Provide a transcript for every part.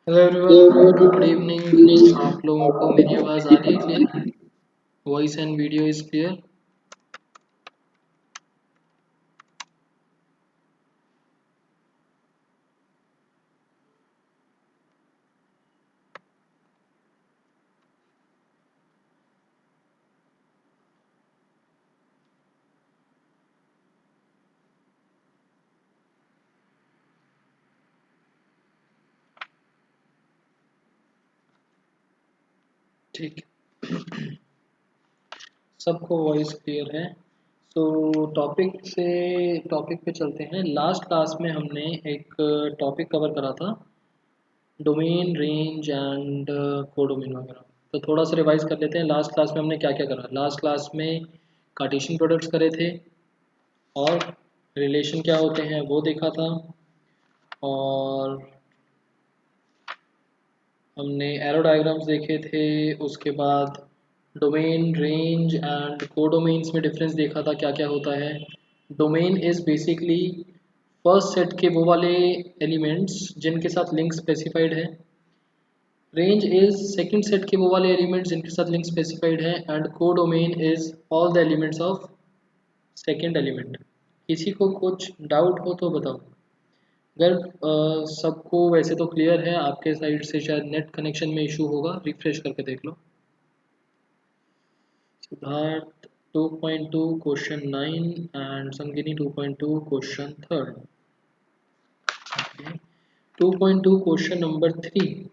Hello everyone, good evening. आप लोगों को मेरी आवाज़ आ रही है clear? Voice and video is clear? ठीक, सबको वॉइस क्लियर है। सो टॉपिक पे चलते हैं। लास्ट क्लास में हमने एक टॉपिक कवर करा था, डोमेन रेंज एंड कोडोमेन वगैरह। तो थोड़ा सा रिवाइज कर लेते हैं। लास्ट क्लास में हमने क्या क्या करा। लास्ट क्लास में कार्टेशियन प्रोडक्ट्स करे थे और रिलेशन क्या होते हैं वो देखा था, और हमने एरो डायग्राम्स देखे थे। उसके बाद डोमेन रेंज एंड कोडोमेन्स में डिफरेंस देखा था, क्या क्या होता है। Domain is basically first set के वो वाले एलिमेंट्स जिनके साथ लिंक स्पेसिफाइड है। रेंज इज सेकंड सेट के वो वाले एलिमेंट्स जिनके साथ लिंक स्पेसिफाइड है। And codomain is all the elements of second element. किसी को कुछ डाउट हो तो बताओ। अगर सबको वैसे तो क्लियर है, आपके साइड से शायद नेट कनेक्शन में इशू होगा, रिफ्रेश करके देख लो। Siddharth 2.2 question 9 and Sangini 2.2 question third. 2.2 question number 3।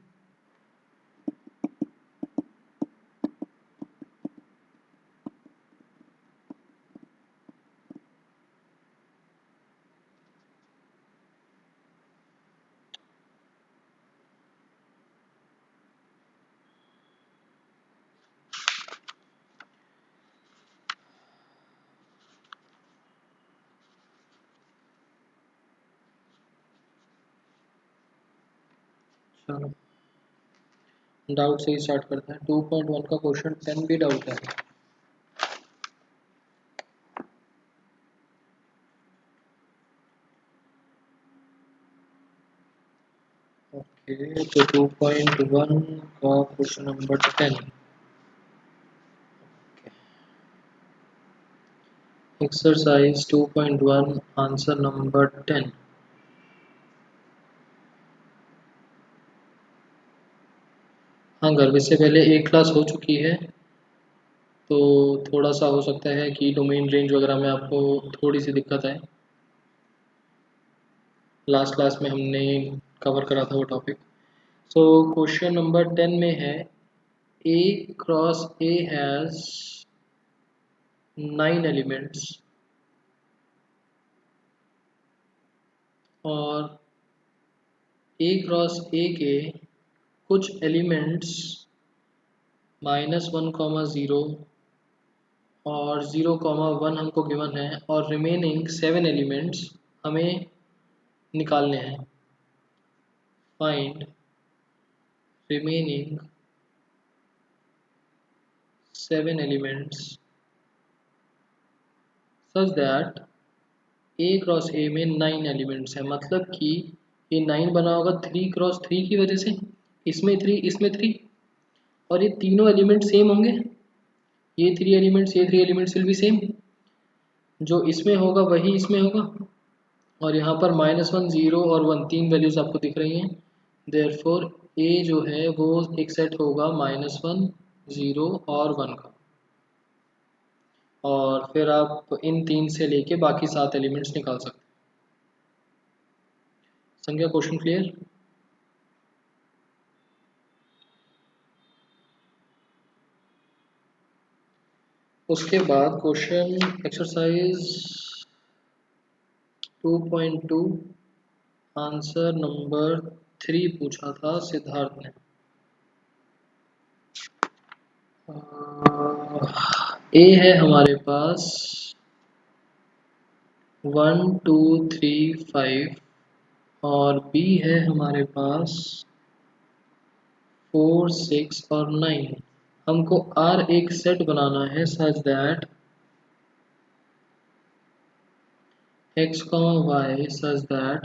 चलो डाउट से ही स्टार्ट करते हैं। 2.1 का क्वेश्चन 10 भी डाउट है। ओके, तो 2.1 का question number 10। Exercise 2.1 answer number 10। हाँ, गर्मी से पहले एक क्लास हो चुकी है, तो थोड़ा सा हो सकता है कि डोमेन रेंज वगैरह में आपको थोड़ी सी दिक्कत आए। लास्ट क्लास में हमने कवर करा था वो टॉपिक। सो क्वेश्चन नंबर 10 में है, ए क्रॉस ए हैज़ 9 एलिमेंट्स और ए क्रॉस ए के कुछ एलिमेंट्स -1, 0 और 0, 1 हमको गिवन है, और रिमेनिंग 7 एलिमेंट्स हमें निकालने हैं। Find remaining 7 elements such that A cross ए में 9 एलिमेंट्स है। मतलब कि ये 9 बना होगा 3 क्रॉस 3 की वजह से। इसमें 3, इसमें 3, और ये तीनों एलिमेंट सेम होंगे। ये 3 एलिमेंट्स विल बी सेम। जो इसमें होगा वही इसमें होगा। और यहाँ पर -1, 0 और 1 तीन वैल्यूज आपको दिख रही हैं। देयरफॉर ए जो है वो एक सेट होगा -1, 0 और 1 का। और फिर आप इन तीन से लेके बाकी 7 एलिमेंट्स निकाल सकते हैं। संख्या क्वेश्चन क्लियर? उसके बाद क्वेश्चन एक्सरसाइज 2.2 आंसर नंबर 3 पूछा था सिद्धार्थ ने। ए है हमारे पास 1, 2, 3, 5, और बी है हमारे पास 4, 6 और 9। हमको आर एक सेट बनाना है such that x, y such that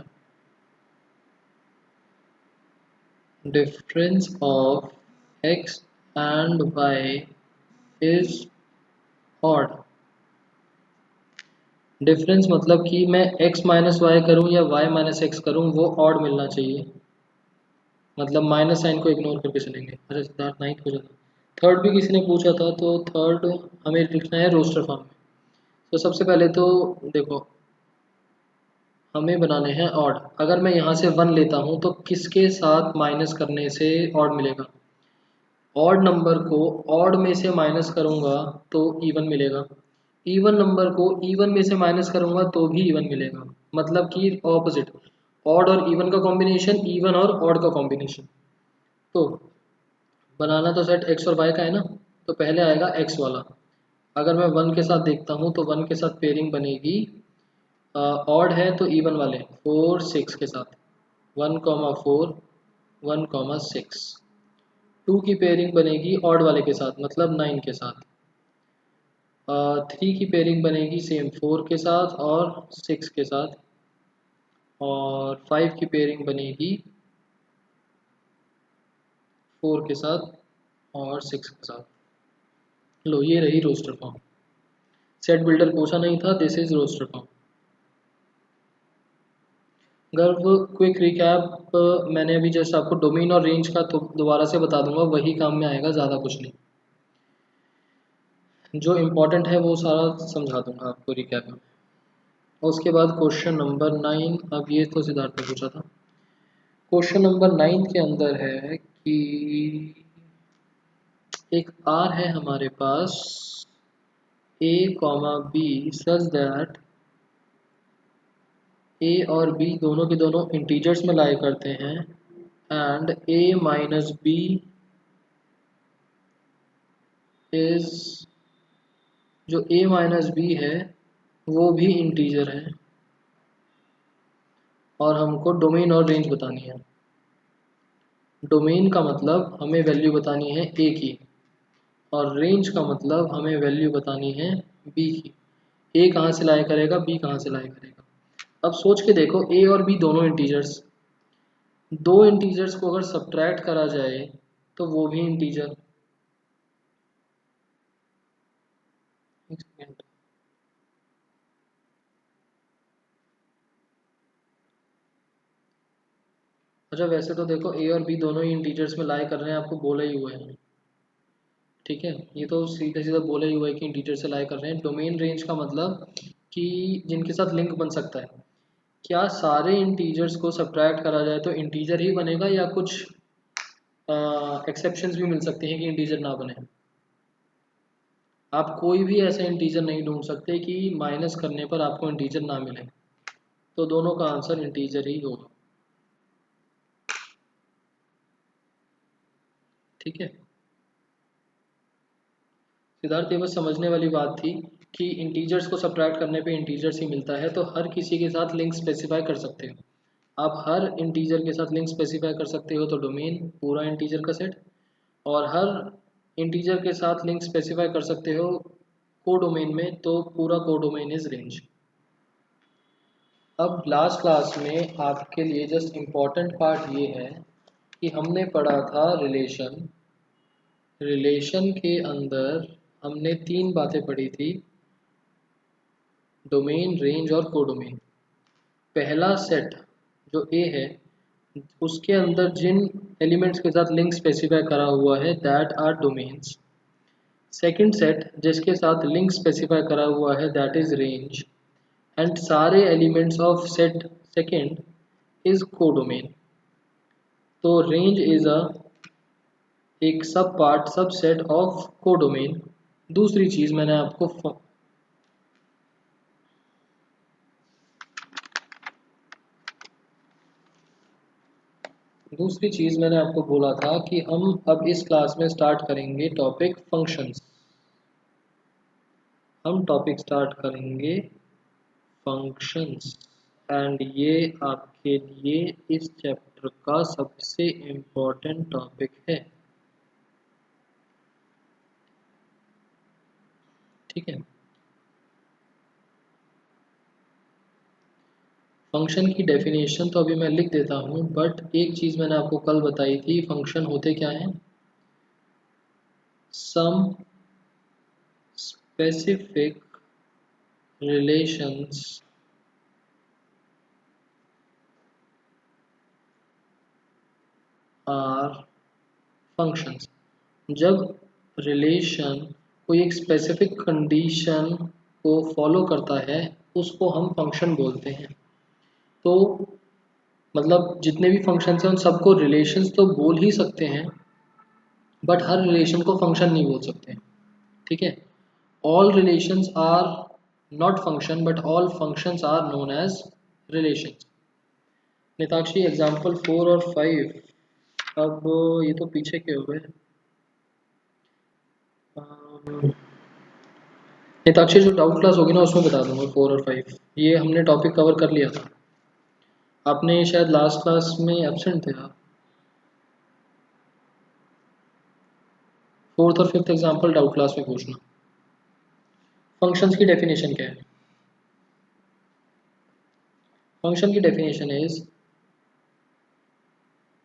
difference of X and Y is odd. Difference मतलब कि मैं x माइनस वाई करूँ या y माइनस एक्स करूँ वो ऑड मिलना चाहिए। मतलब माइनस साइन को इग्नोर करके चलेंगे। अच्छा सिद्धार्थ नाइन्थ हो जाता। थर्ड भी किसी ने पूछा था तो थर्ड हमें लिखना है रोस्टर फॉर्म में। तो सबसे पहले तो देखो हमें बनाने हैं ऑड। अगर मैं यहाँ से 1 लेता हूँ तो किसके साथ माइनस करने से ऑड मिलेगा? ऑड नंबर को ऑड में से माइनस करूँगा तो इवन मिलेगा। इवन नंबर को इवन में से माइनस करूँगा तो भी इवन मिलेगा। मतलब कि ऑपोजिट, ऑड और इवन का कॉम्बिनेशन, इवन और ऑड का कॉम्बिनेशन। तो बनाना तो सेट एक्स और वाई का है ना, तो पहले आएगा एक्स वाला। अगर मैं 1 के साथ देखता हूँ तो 1 के साथ पेयरिंग बनेगी, ऑड है तो इवन वाले 4 6 के साथ 1,4 1,6। 2 की पेयरिंग बनेगी ऑड वाले के साथ मतलब 9 के साथ। 3 की पेयरिंग बनेगी सेम 4 के साथ और 6 के साथ। और 5 की पेयरिंग बनेगी 4 के साथ और 6 के साथ। लो ये रही रोस्टर फॉर्म। सेट बिल्डर पूछा नहीं था, दिस इज रोस्टर फॉर्म। गर्व क्विक रिकैप, मैंने अभी जैसे आपको डोमेन और रेंज का तो दोबारा से बता दूंगा, वही काम में आएगा, ज़्यादा कुछ नहीं। जो इम्पोर्टेंट है वो सारा समझा दूंगा आपको रिकैप में। और उसके बाद क्वेश्चन नंबर 9, अब ये तो सिद्धार्थ ने पूछा था। क्वेश्चन नंबर 9 के अंदर है कि एक आर है हमारे पास a comma B such that a और b दोनों के दोनों इंटीजर्स में लाई करते हैं and a minus B is, जो a माइनस बी है वो भी इंटीजर है और हमको डोमेन और रेंज बतानी है। डोमेन का मतलब हमें वैल्यू बतानी है a की और रेंज का मतलब हमें वैल्यू बतानी है b की। a कहाँ से लाई करेगा, b कहाँ से लाई करेगा। अब सोच के देखो a और b दोनों इंटीजर्स, दो इंटीजर्स को अगर सब्ट्रैक्ट करा जाए तो वो भी इंटीजर। एक सेकेंड। अच्छा वैसे तो देखो a और b दोनों ही इंटीजर्स में लाई कर रहे हैं, आपको बोला ही हुआ है। ठीक है, ये तो सीधा सीधा बोला ही हुआ है कि इंटीजर से लाई कर रहे हैं। डोमेन रेंज का मतलब कि जिनके साथ लिंक बन सकता है। क्या सारे इंटीजर्स को सब्ट्रैक्ट करा जाए तो इंटीजर ही बनेगा या कुछ एक्सेप्शंस भी मिल सकते हैं कि इंटीजर ना बने। आप कोई भी ऐसा इंटीजर नहीं ढूंढ सकते कि माइनस करने पर आपको इंटीजर ना मिले। तो दोनों का आंसर इंटीजर ही होगा। ठीक है सिद्धार्थ, ये बस समझने वाली बात थी कि इंटीजर्स को सब्ट्रैक्ट करने पे इंटीजर्स ही मिलता है, तो हर किसी के साथ लिंक स्पेसिफाई कर सकते हो। आप हर इंटीजर के साथ लिंक स्पेसिफाई कर सकते हो तो डोमेन पूरा इंटीजर का सेट, और हर इंटीजर के साथ लिंक स्पेसिफाई कर सकते हो कोडोमेन में तो पूरा कोडोमेन इज रेंज। अब लास्ट क्लास में आपके लिए जस्ट इम्पॉर्टेंट पार्ट ये है कि हमने पढ़ा था रिलेशन। रिलेशन के अंदर हमने 3 बातें पढ़ी थी, डोमेन रेंज और कोडोमेन। पहला सेट जो ए है उसके अंदर जिन एलिमेंट्स के साथ लिंक स्पेसिफाई करा हुआ है that are domains. Second set जिसके साथ लिंक स्पेसिफाई करा हुआ है दैट इज रेंज, एंड सारे elements of set second is codomain. तो रेंज इज अ एक सब पार्ट सब सेट ऑफ कोडोमेन। दूसरी चीज मैंने आपको दूसरी चीज मैंने आपको बोला था कि हम अब इस क्लास में स्टार्ट करेंगे टॉपिक फंक्शंस। हम टॉपिक स्टार्ट करेंगे फंक्शंस, एंड ये आपके लिए इस चैप्टर का सबसे इम्पोर्टेंट टॉपिक है। ठीक है, फंक्शन की डेफिनेशन तो अभी मैं लिख देता हूँ, बट एक चीज़ मैंने आपको कल बताई थी, फंक्शन होते क्या हैं? Some specific relations are functions. जब रिलेशन कोई एक स्पेसिफिक कंडीशन को फॉलो करता है, उसको हम फंक्शन बोलते हैं। तो मतलब जितने भी फंक्शंस हैं उन सबको रिलेशंस तो बोल ही सकते हैं, बट हर रिलेशन को फंक्शन नहीं बोल सकते। ठीक है, all relations are not function, but all functions are known as relations. Nitakshi example 4 और 5। अब ये तो पीछे के हो गए। निताक्षी जो डाउट क्लास होगी ना उसमें बता दूंगा 4 और 5। ये हमने टॉपिक कवर कर लिया था। आपने शायद लास्ट क्लास में एब्सेंट थे आप। 4th और 5th एग्जाम्पल डाउट क्लास में पूछना। फंक्शंस की डेफिनेशन क्या है? फंक्शन की डेफिनेशन इज,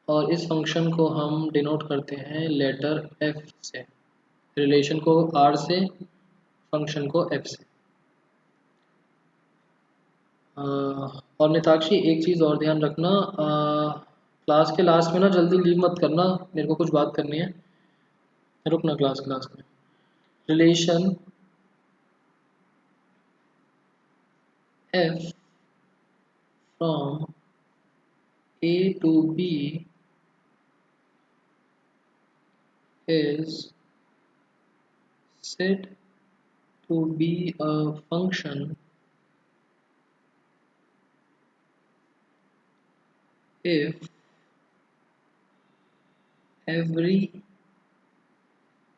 और इस फंक्शन को हम डिनोट करते हैं लेटर एफ से, रिलेशन को आर से, फंक्शन को एफ से। और निताक्षी एक चीज़ और ध्यान रखना, क्लास के लास्ट में ना जल्दी लीव मत करना, मेरे को कुछ बात करनी है। रुकना क्लास में। Relation F from A to B is said to be a function if every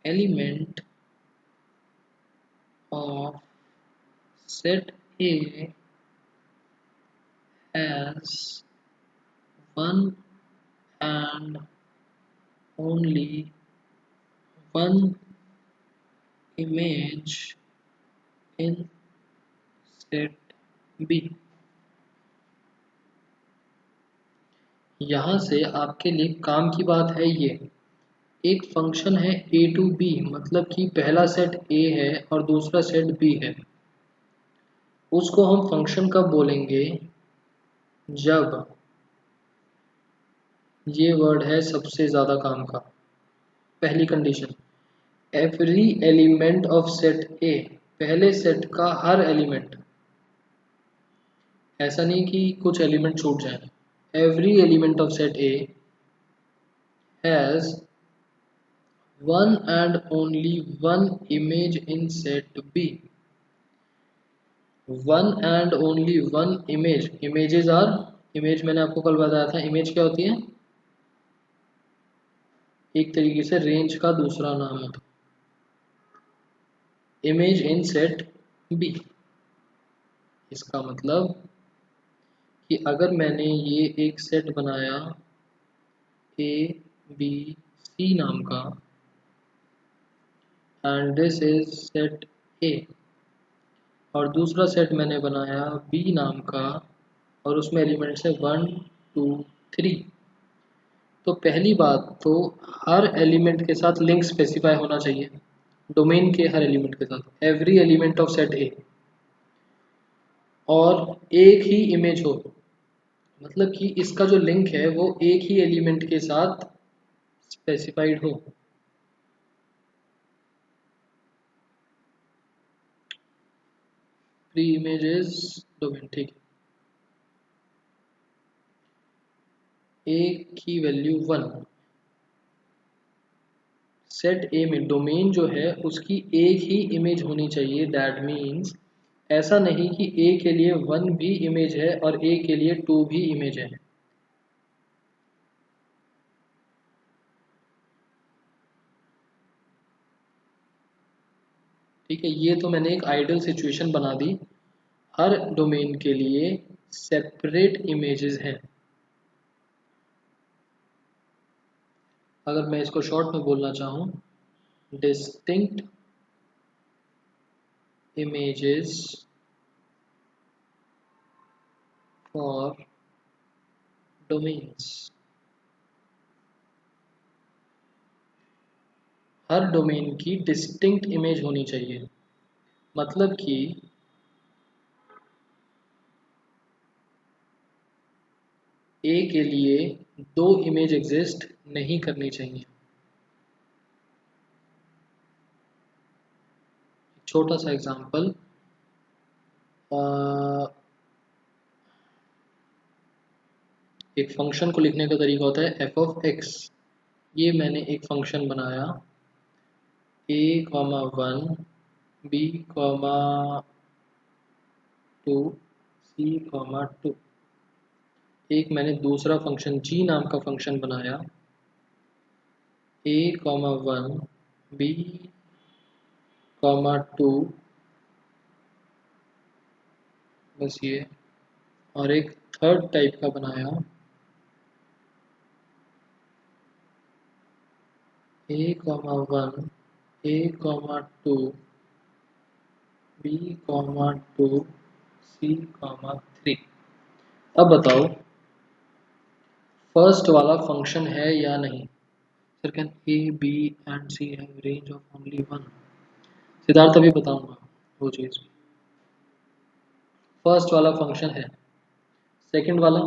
element of set A has one and only one image in set B। यहाँ से आपके लिए काम की बात है ये, एक फंक्शन है ए टू बी, मतलब कि पहला सेट ए है और दूसरा सेट बी है। उसको हम फंक्शन कब बोलेंगे? जब ये वर्ड है सबसे ज़्यादा काम का। पहली condition, every element of set ए, पहले सेट का हर एलिमेंट, ऐसा नहीं कि कुछ एलिमेंट छूट जाए। Every element of set A has one and only one image in set B. One and only one image, images are, image मैंने आपको कल बताया था, इमेज क्या होती है? एक तरीके से रेंज का दूसरा नाम होता है। इमेज इन सेट बी, इसका मतलब कि अगर मैंने ये एक सेट बनाया ए बी सी नाम का, एंड दिस इज सेट ए, और दूसरा सेट मैंने बनाया बी नाम का और उसमें एलिमेंट्स है 1 2 3, तो पहली बात तो हर एलिमेंट के साथ लिंक स्पेसिफाई होना चाहिए, डोमेन के हर एलिमेंट के साथ, एवरी एलिमेंट ऑफ सेट ए, और एक ही इमेज हो, मतलब कि इसका जो लिंक है वो एक ही एलिमेंट के साथ स्पेसिफाइड हो। प्री इमेजेस डोमेन, ठीक है, ए की वैल्यू 1, सेट ए में डोमेन जो है उसकी एक ही इमेज होनी चाहिए। दैट मीन्स ऐसा नहीं कि ए के लिए 1 भी इमेज है और ए के लिए 2 भी इमेज है। ठीक है, ये तो मैंने एक आइडियल सिचुएशन बना दी, हर डोमेन के लिए सेपरेट इमेजेस हैं। अगर मैं इसको शॉर्ट में बोलना चाहूँ, distinct images for domains. Her domain की डिस्टिंक्ट इमेज होनी चाहिए, मतलब कि ए के लिए दो इमेज एग्जिस्ट नहीं करनी चाहिए। छोटा सा एग्जांपल, एक फंक्शन को लिखने का तरीका होता है एफ ऑफ एक्स। ये मैंने एक फंक्शन बनाया a comma one, b comma two, c comma two. एक मैंने दूसरा फंक्शन जी नाम का फंक्शन बनाया a comma one, b comma two, बस ये। और एक थर्ड टाइप का बनाया a comma one, a comma two, b comma two, c comma three. अब बताओ फर्स्ट वाला फंक्शन है या नहीं। Sir can a b and c have range of only one. Siddharth अभी बताऊंगा वो चीज़। फर्स्ट वाला फंक्शन है, सेकंड वाला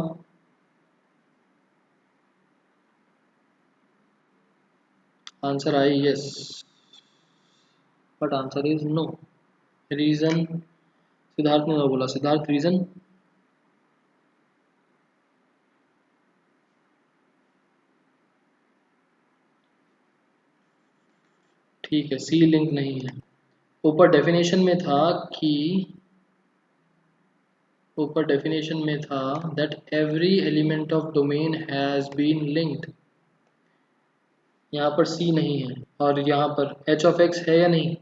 answer I yes, but answer is no. Reason, Siddharth ने बोला, सिद्धार्थ रीजन। ठीक है, सी लिंक नहीं है। ऊपर डेफिनेशन में था कि, ऊपर डेफिनेशन में था that every element of domain has been linked. यहाँ पर सी नहीं है, और यहाँ पर एच ऑफ एक्स है या नहीं।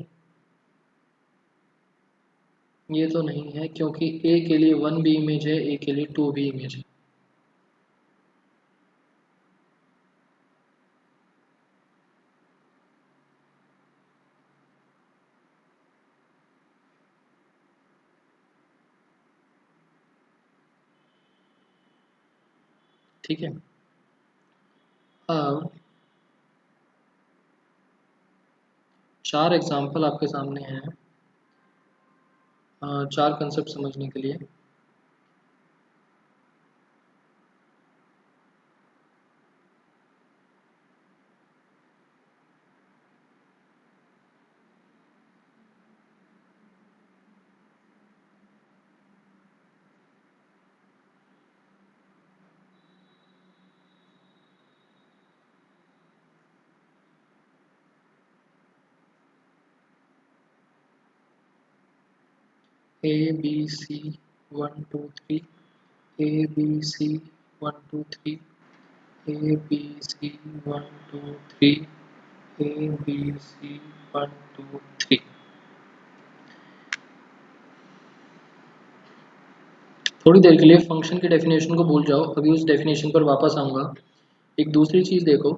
ये तो नहीं है क्योंकि ए के लिए वन भी इमेज है, ए के लिए टू भी इमेज है। ठीक है। अब चार एग्जाम्पल आपके सामने हैं, चार कंसेप्ट समझने के लिए। A B C one two three, A B C one two three, A B C one two three, A B C one two three. थोड़ी देर के लिए फंक्शन की डेफिनेशन को भूल जाओ, अभी उस डेफिनेशन पर वापस आऊँगा। एक दूसरी चीज़ देखो,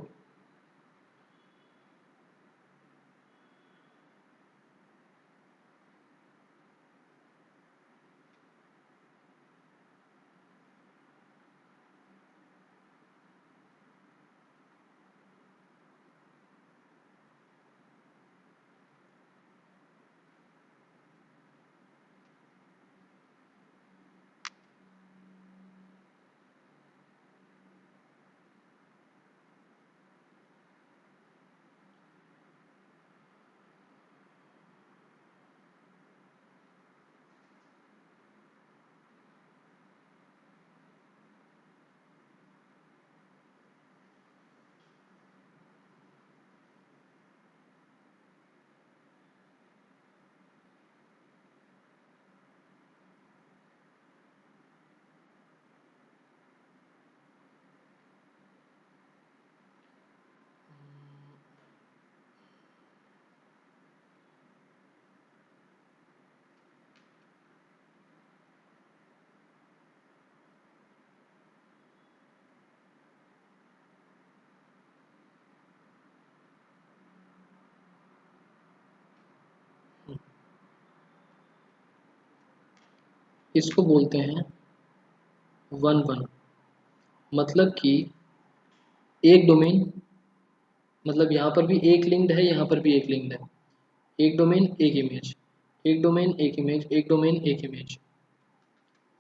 इसको बोलते हैं वन वन, मतलब कि एक डोमेन, मतलब यहाँ पर भी एक लिंक्ड है, यहाँ पर भी एक लिंक्ड है। एक डोमेन एक इमेज, एक डोमेन एक इमेज, एक डोमेन एक इमेज।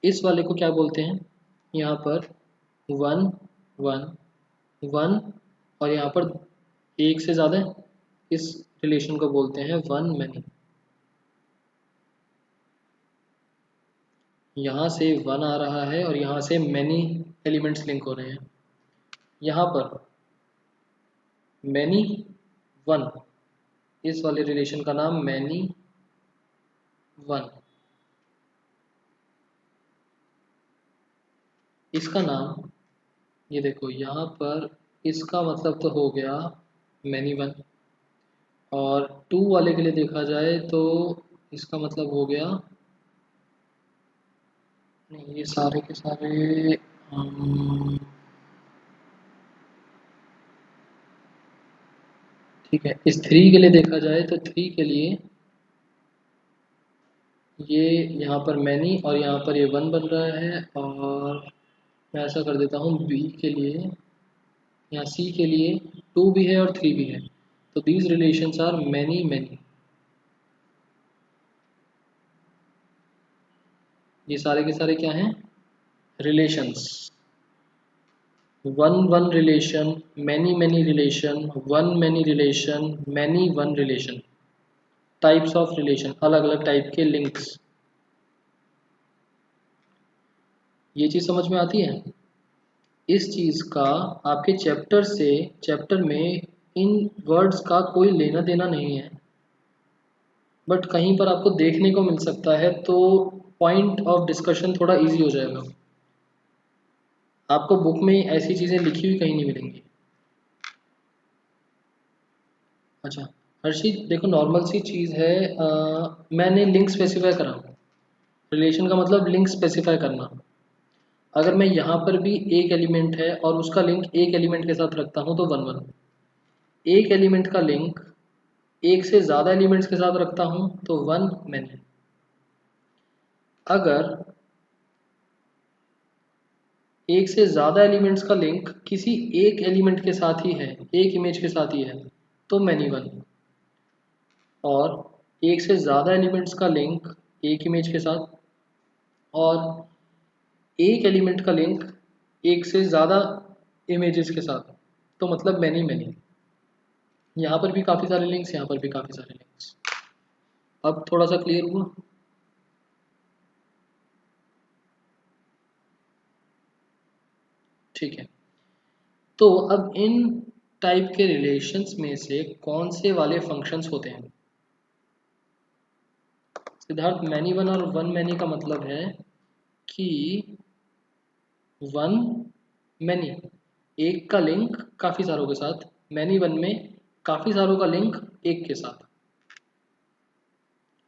इस वाले को क्या बोलते हैं, यहाँ पर वन वन वन, और यहाँ पर एक से ज़्यादा, इस रिलेशन को बोलते हैं वन मैनी। यहाँ से वन आ रहा है और यहाँ से मैनी एलिमेंट्स लिंक हो रहे हैं। यहाँ पर मैनी वन, इस वाले रिलेशन का नाम मैनी वन, इसका नाम, ये देखो यहाँ पर इसका मतलब तो हो गया मैनी वन, और टू वाले के लिए देखा जाए तो इसका मतलब हो गया, नहीं ये सारे के सारे ठीक है। इस थ्री के लिए देखा जाए तो थ्री के लिए ये यहाँ पर मैनी और यहाँ पर ये वन बन रहा है, और मैं ऐसा कर देता हूँ बी के लिए, यहाँ सी के लिए टू भी है और थ्री भी है, तो these relations are many many. ये सारे के सारे क्या हैं, relations. One one relation, many many relation, one many relation, many one relation, types of relation, अलग अलग टाइप के लिंक्स। ये चीज़ समझ में आती है। इस चीज़ का आपके चैप्टर में इन वर्ड्स का कोई लेना देना नहीं है, बट कहीं पर आपको देखने को मिल सकता है, तो पॉइंट ऑफ डिस्कशन थोड़ा इजी हो जाएगा। आपको बुक में ऐसी चीज़ें लिखी हुई कहीं नहीं मिलेंगी। अच्छा हर्षित देखो, नॉर्मल सी चीज़ है, मैंने लिंक स्पेसिफाई करा, रिलेशन का मतलब लिंक स्पेसिफाई करना। अगर मैं यहाँ पर भी एक एलिमेंट है और उसका लिंक एक एलिमेंट के साथ रखता हूँ तो वन वन, एक एलिमेंट का लिंक एक से ज़्यादा एलिमेंट्स के साथ रखता हूँ तो वन मैनी। अगर एक से ज़्यादा एलिमेंट्स का लिंक किसी एक एलिमेंट के साथ ही है, एक इमेज के साथ ही है, तो मैनी वन। और एक से ज़्यादा एलिमेंट्स का लिंक एक इमेज के साथ, और एक एलिमेंट का लिंक एक से ज़्यादा इमेजेस के साथ, तो मतलब मैनी मैनी। यहाँ पर भी काफ़ी सारे लिंक्स, यहाँ पर भी काफ़ी सारे लिंक्स। अब थोड़ा सा क्लियर हुआ। ठीक है, तो अब इन टाइप के रिलेशंस में से कौन से वाले फंक्शंस होते हैं। सिद्धार्थ, मैनी वन और वन मैनी का मतलब है कि वन मैनी एक का लिंक काफ़ी सारों के साथ, मैनी वन में काफ़ी सारों का लिंक एक के साथ,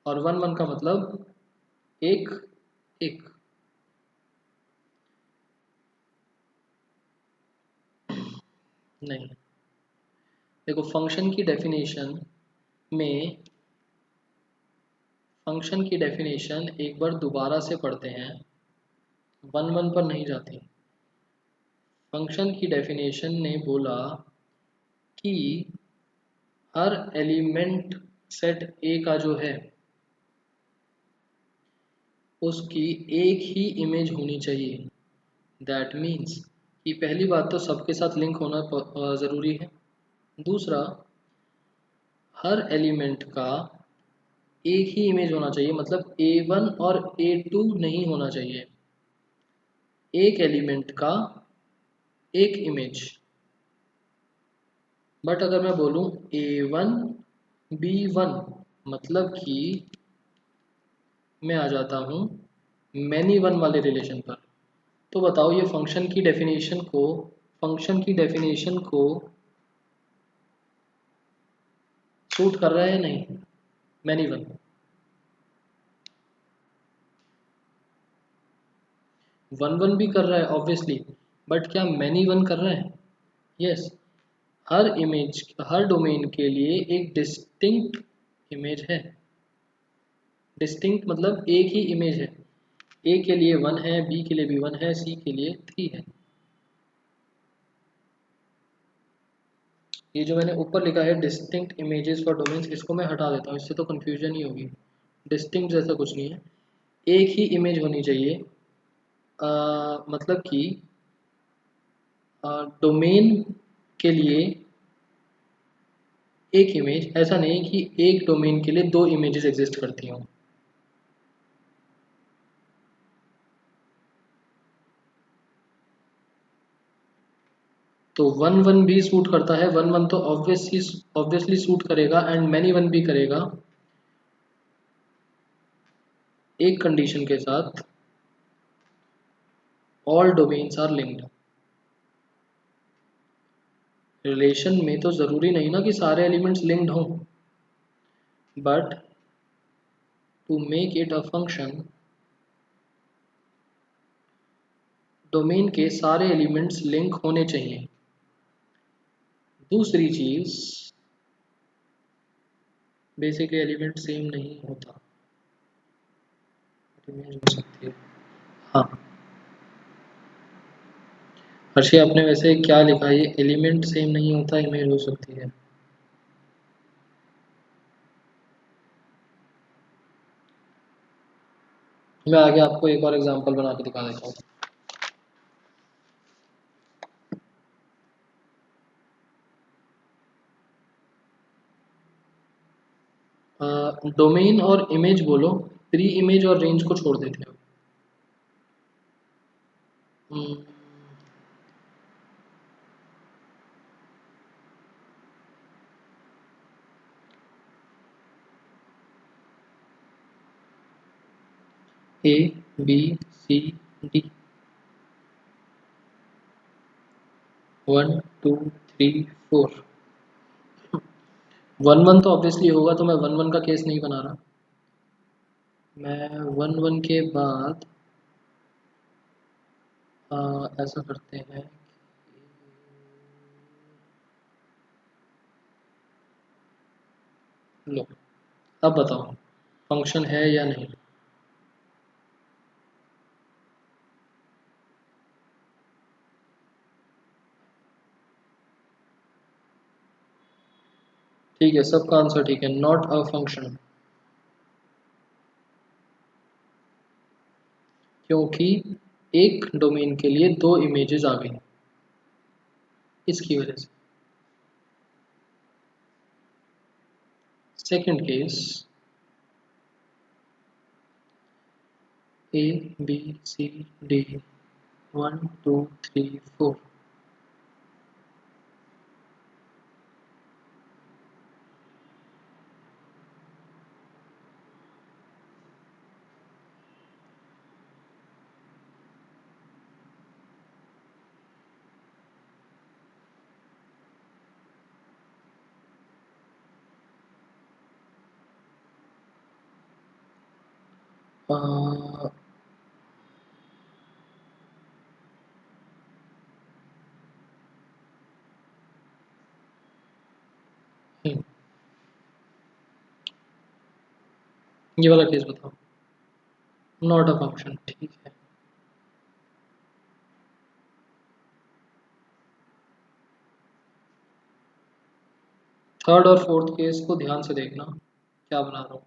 और वन वन का मतलब एक एक। नहीं, देखो में फंक्शन की डेफिनेशन एक बार दोबारा से पढ़ते हैं, वन वन पर नहीं जाती। फंक्शन की डेफिनेशन ने बोला कि हर एलिमेंट सेट ए का जो है उसकी एक ही इमेज होनी चाहिए। दैट मीन्स कि पहली बात तो सबके साथ लिंक होना ज़रूरी है। दूसरा, हर एलिमेंट का एक ही इमेज होना चाहिए, मतलब A1 और A2 नहीं होना चाहिए, एक एलिमेंट का एक इमेज। बट अगर मैं बोलूँ A1 B1, मतलब कि मैं आ जाता हूँ मैनी वन वाले रिलेशन पर, तो बताओ ये फंक्शन की डेफिनेशन को सूट कर रहा है या नहीं, मैनी वन। वन वन भी कर रहा है ऑब्वियसली, बट क्या मैनी वन कर रहा है। यस, हर डोमेन के लिए एक डिस्टिंक्ट इमेज है। डिस्टिंक्ट मतलब एक ही इमेज है। ए के लिए 1 है, बी के लिए भी 1 है, सी के लिए 3 है। ये जो मैंने ऊपर लिखा है डिस्टिंक्ट इमेजेस फॉर डोमेन्स, इसको मैं हटा देता हूँ, इससे तो कन्फ्यूजन ही होगी। डिस्टिंक्ट जैसा कुछ नहीं है, एक ही इमेज होनी चाहिए। मतलब कि डोमेन के लिए एक इमेज, ऐसा नहीं कि एक डोमेन के लिए दो इमेजेस एग्जिस्ट करती हों। तो 1 1 भी सूट करता है, 1 1 तो ऑब्वियसली सूट करेगा, एंड मैनी 1 भी करेगा, एक कंडीशन के साथ, all domains are linked. Relation में तो ज़रूरी नहीं ना कि सारे एलिमेंट्स लिंक्ड हों, but to make it a function, domain के सारे एलिमेंट्स लिंक होने चाहिए। दूसरी चीज़, बेसिकली एलिमेंट सेम नहीं होता, इमेज हो सकती है। हाँ हर्षी, आपने वैसे क्या लिखा, ये एलिमेंट सेम नहीं होता, इमेज हो सकती है। मैं आगे आपको एक और एग्जांपल बना के दिखा देता हूँ। डोमेन और इमेज बोलो, प्री इमेज और रेंज को छोड़ देते हो। ए बी सी डी, 1 2 3 4, 1 1 तो ऑब्वियसली होगा, तो मैं 1 1 का केस नहीं बना रहा। मैं 1 1 के बाद ऐसा करते हैं, लो अब बताओ फंक्शन है या नहीं। ठीक है, सबका आंसर ठीक है, नॉट अ फंक्शन, क्योंकि एक डोमेन के लिए दो इमेजेस आ गई, इसकी वजह से। Second case, A B C D 1 2 3 4, ये वाला केस बताओ, नॉट अ फंक्शन, ठीक है। थर्ड और फोर्थ केस को ध्यान से देखना, क्या बना रहा हूँ।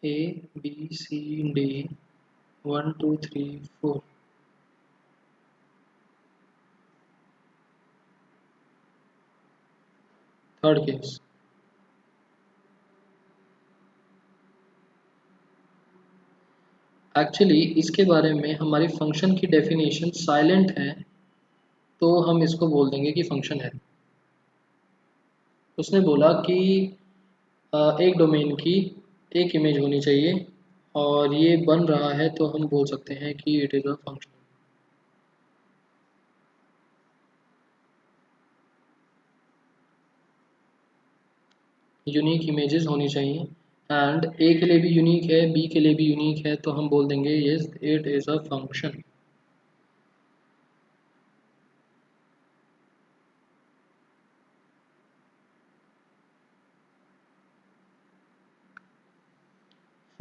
A B C D 1 2 3 4, third case, actually इसके बारे में हमारी फंक्शन की डेफिनेशन साइलेंट है, तो हम इसको बोल देंगे कि फंक्शन है। उसने बोला कि एक डोमेन की एक इमेज होनी चाहिए, और ये बन रहा है, तो हम बोल सकते हैं कि it is a function. Unique images होनी चाहिए, एंड ए के लिए भी यूनिक है, बी के लिए भी यूनिक है, तो हम बोल देंगे yes it is a function.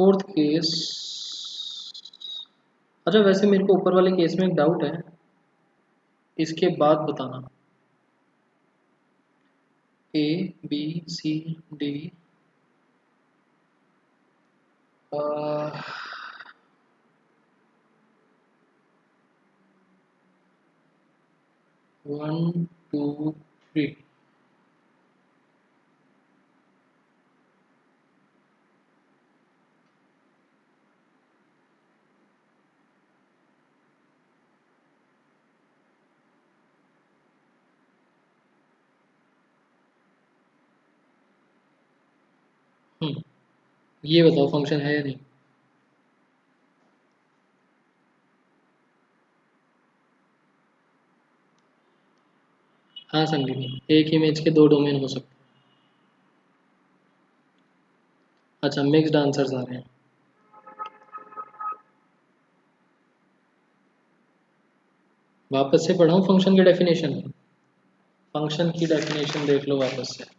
Fourth case. अच्छा, वैसे मेरे को ऊपर वाले केस में एक डाउट है, इसके बाद बताना। A B C D, 1 2 3। ये बताओ फंक्शन है या नहीं। हाँ संदीप, एक इमेज के दो डोमेन हो सकते हैं। अच्छा, मिक्स्ड आंसर्स आ रहे हैं। वापस से पढ़ाऊँ फंक्शन की डेफिनेशन। फंक्शन की डेफिनेशन देख लो वापस से।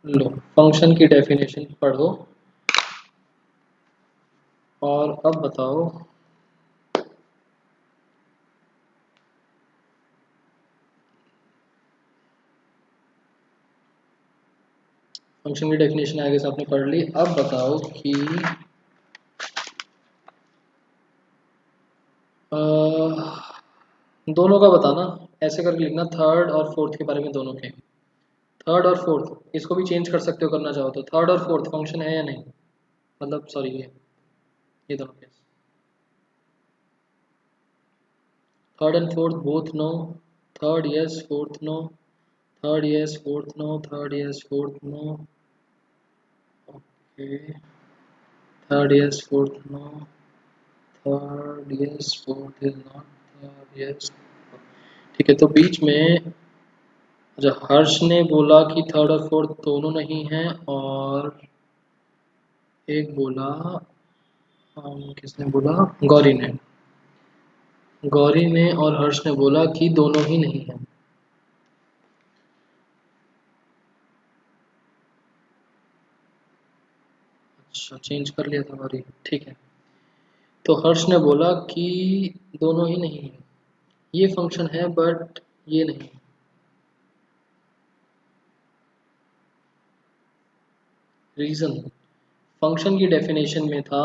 लो, फंक्शन की डेफिनेशन पढ़ो और अब बताओ। फंक्शन की डेफिनेशन आगे से आपने पढ़ ली, अब बताओ कि दोनों का बताना। ऐसे करके लिखना, थर्ड और फोर्थ के बारे में, दोनों के। थर्ड और फोर्थ, इसको भी चेंज कर सकते हो करना चाहो तो। थर्ड और फोर्थ फंक्शन है या नहीं, मतलब सॉरी, ये दोनों case. Third and fourth both no. Third yes, fourth no. Third yes, fourth no. Third yes, fourth no. Okay. Third yes, fourth no. Third yes, fourth is not. Third yes. ठीक है, तो बीच में अच्छा, हर्ष ने बोला कि थर्ड और fourth दोनों नहीं हैं, और एक बोला, किसने बोला, गौरी ने। गौरी ने और हर्ष ने बोला कि दोनों ही नहीं हैं। अच्छा, चेंज कर लिया था गौरी, ठीक है। तो हर्ष ने बोला कि दोनों ही नहीं है, ये फंक्शन है बट ये नहीं। रीजन, फंक्शन की डेफिनेशन में था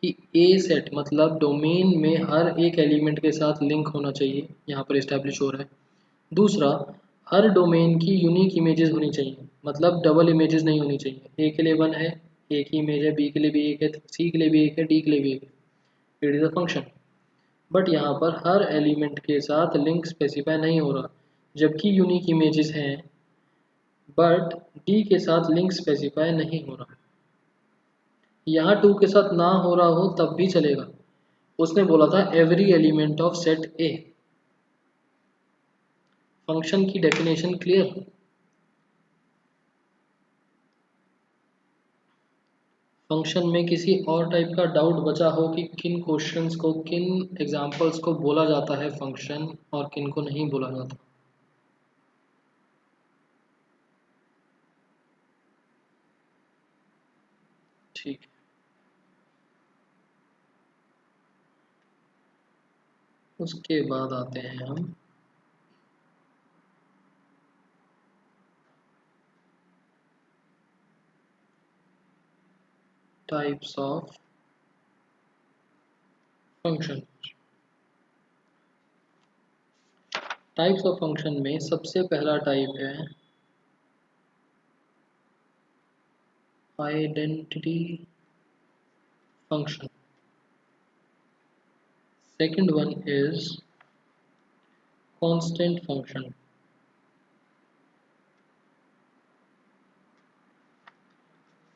कि ए सेट मतलब डोमेन में हर एक एलिमेंट के साथ लिंक होना चाहिए, यहाँ पर इस्टेब्लिश हो रहा है। दूसरा, हर डोमेन की यूनिक इमेजेस होनी चाहिए, मतलब डबल इमेजेस नहीं होनी चाहिए। ए के लिए 1 है, एक ही इमेज है, बी के लिए भी एक है, सी के लिए भी एक है, डी के लिए भी एक है। It is a function. But यहाँ पर हर एलिमेंट के साथ लिंक स्पेसिफाई नहीं हो रहा, जबकि यूनिक इमेजेस हैं, बट डी के साथ लिंक स्पेसिफाई नहीं हो रहा। यहाँ 2 के साथ ना हो रहा हो तब भी चलेगा। उसने बोला था every element of set A. Function की डेफिनेशन क्लियर। फंक्शन में किसी और टाइप का डाउट बचा हो कि किन क्वेश्चंस को, किन एग्जांपल्स को बोला जाता है फंक्शन और किन को नहीं बोला जाता। ठीक है, उसके बाद आते हैं हम types of function. Types of function में सबसे पहला टाइप है identity function. Second one is constant function.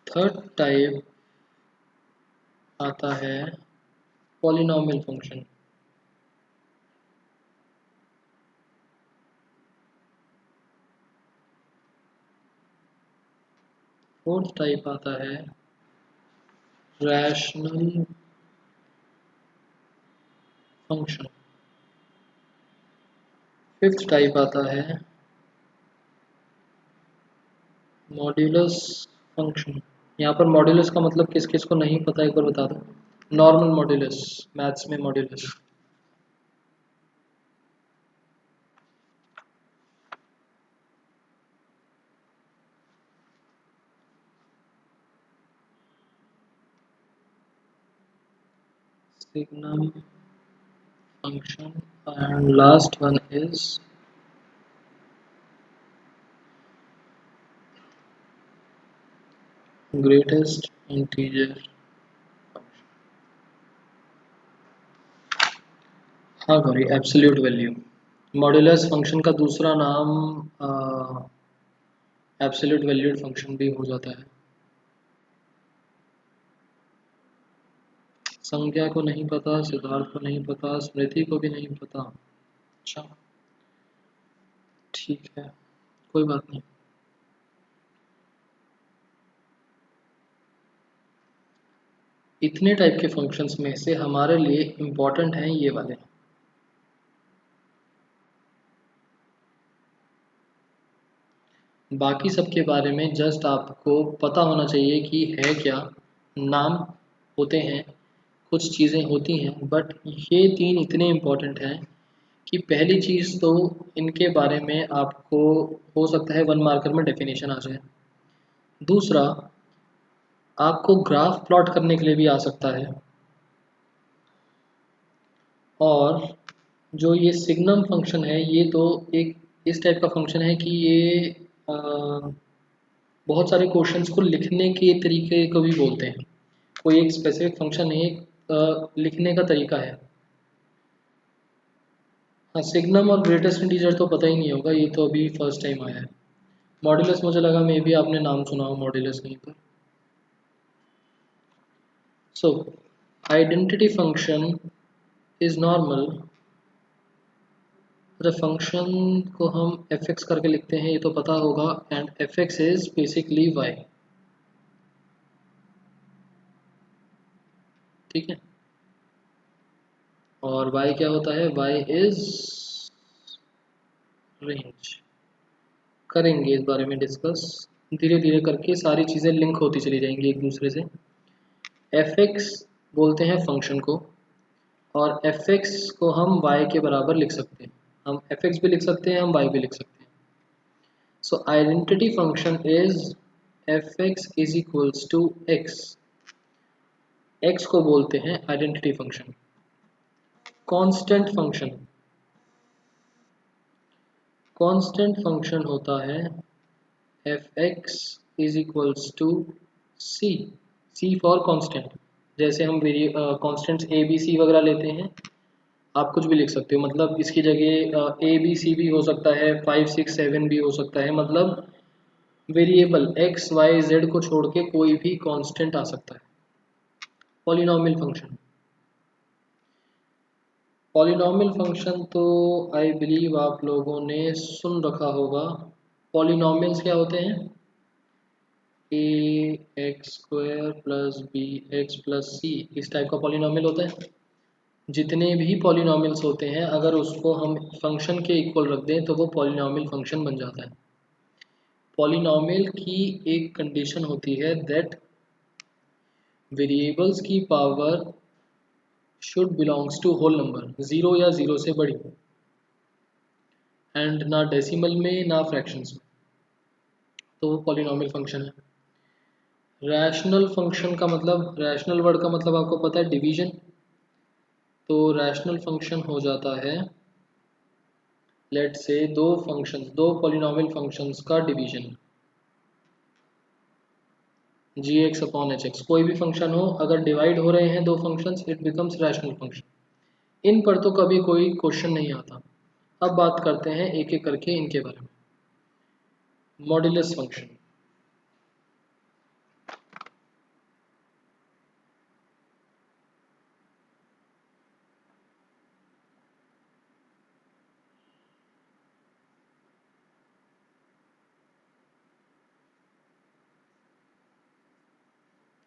Third type आता है पॉलिनॉमियल फंक्शन। फोर्थ टाइप आता है रैशनल फंक्शन। फिफ्थ टाइप आता है मॉड्यूलस फंक्शन, यहाँ पर मॉड्यूलस का मतलब किस किस को नहीं पता एक बार बता दो। नॉर्मल मॉड्यूलस, मैथ्स में modulus. Signum function, and last one is greatest integer function। हाँ Gauri, absolute value. Modulus function का दूसरा नाम एब्सोल्यूट वैल्यूड फंक्शन भी हो जाता है। संज्ञा को नहीं पता, सिद्धार्थ को नहीं पता, स्मृति को भी नहीं पता। अच्छा ठीक है, कोई बात नहीं। इतने टाइप के फंक्शंस में से हमारे लिए इम्पोर्टेंट हैं ये वाले। बाकी सब के बारे में जस्ट आपको पता होना चाहिए कि है क्या, नाम होते हैं, कुछ चीज़ें होती हैं, बट ये तीन इतने इम्पोर्टेंट हैं कि पहली चीज़ तो इनके बारे में आपको हो सकता है 1 मार्कर में डेफिनेशन आ जाए। दूसरा, आपको ग्राफ प्लॉट करने के लिए भी आ सकता है। और जो ये सिग्नम फंक्शन है, ये तो एक इस टाइप का फंक्शन है कि ये बहुत सारे क्वेश्चंस को लिखने के तरीके को भी बोलते हैं। कोई एक स्पेसिफिक फंक्शन नहीं, एक लिखने का तरीका है। हाँ, सिग्नम और ग्रेटेस्ट इंटीजर तो पता ही नहीं होगा, ये तो अभी फर्स्ट टाइम आया है। मॉड्यूलस मुझे लगा मे भी आपने नाम सुना हो मॉड्यूलस कहीं पर। सो आइडेंटिटी फंक्शन इज नॉर्मल। अरे फंक्शन को हम एफ एक्स करके लिखते हैं, ये तो पता होगा, and F X is basically Y. ठीक है, और y क्या होता है, y इज रेंज। करेंगे इस बारे में डिस्कस, धीरे धीरे करके सारी चीज़ें लिंक होती चली जाएंगी एक दूसरे से। एफ एक्स बोलते हैं फंक्शन को, और एफ एक्स को हम y के बराबर लिख सकते हैं। हम एफ एक्स भी लिख सकते हैं, हम y भी लिख सकते हैं। So identity function is F X is equals to X. X को बोलते हैं identity function. Constant function, constant function होता है F X is equals to C. C for constant. जैसे हम कांस्टेंट्स ए बी सी वगैरह लेते हैं, आप कुछ भी लिख सकते हो, मतलब इसकी जगह ए बी सी भी हो सकता है, 5 6 7 भी हो सकता है। मतलब वेरिएबल एक्स वाई जेड को छोड़ के कोई भी कांस्टेंट आ सकता है। पॉलिनॉमियल फंक्शन, पॉलिनॉमियल फंक्शन तो आई बिलीव आप लोगों ने सुन रखा होगा। पॉलिनॉमियल्स क्या होते हैं, a x square plus b x plus c, इस टाइप का पॉलिनॉमियल होता है। जितने भी पॉलिनॉमियल्स होते हैं, अगर उसको हम फंक्शन के इक्वल रख दें तो वो पॉलिनॉमियल फंक्शन बन जाता है। पॉलिनॉमियल की एक कंडीशन होती है दैट वेरिएबल्स की power should belongs to whole number, zero या ज़ीरो से बड़ी, एंड ना डेसिमल में ना फ्रैक्शंस में, तो वो पॉलिनॉमियल फंक्शन है। रैशनल फंक्शन का मतलब, रैशनल वर्ड का मतलब आपको पता है, डिवीजन। तो रैशनल फंक्शन हो जाता है, लेट से दो फंक्शंस, दो पॉलिनॉमियल फंक्शंस का डिवीजन, जी एक्स अपॉन एच एक्स। कोई भी फंक्शन हो, अगर डिवाइड हो रहे हैं दो functions, it becomes rational function. इन पर तो कभी कोई क्वेश्चन नहीं आता। अब बात करते हैं एक एक करके इनके बारे में। मॉड्यूलस फंक्शन,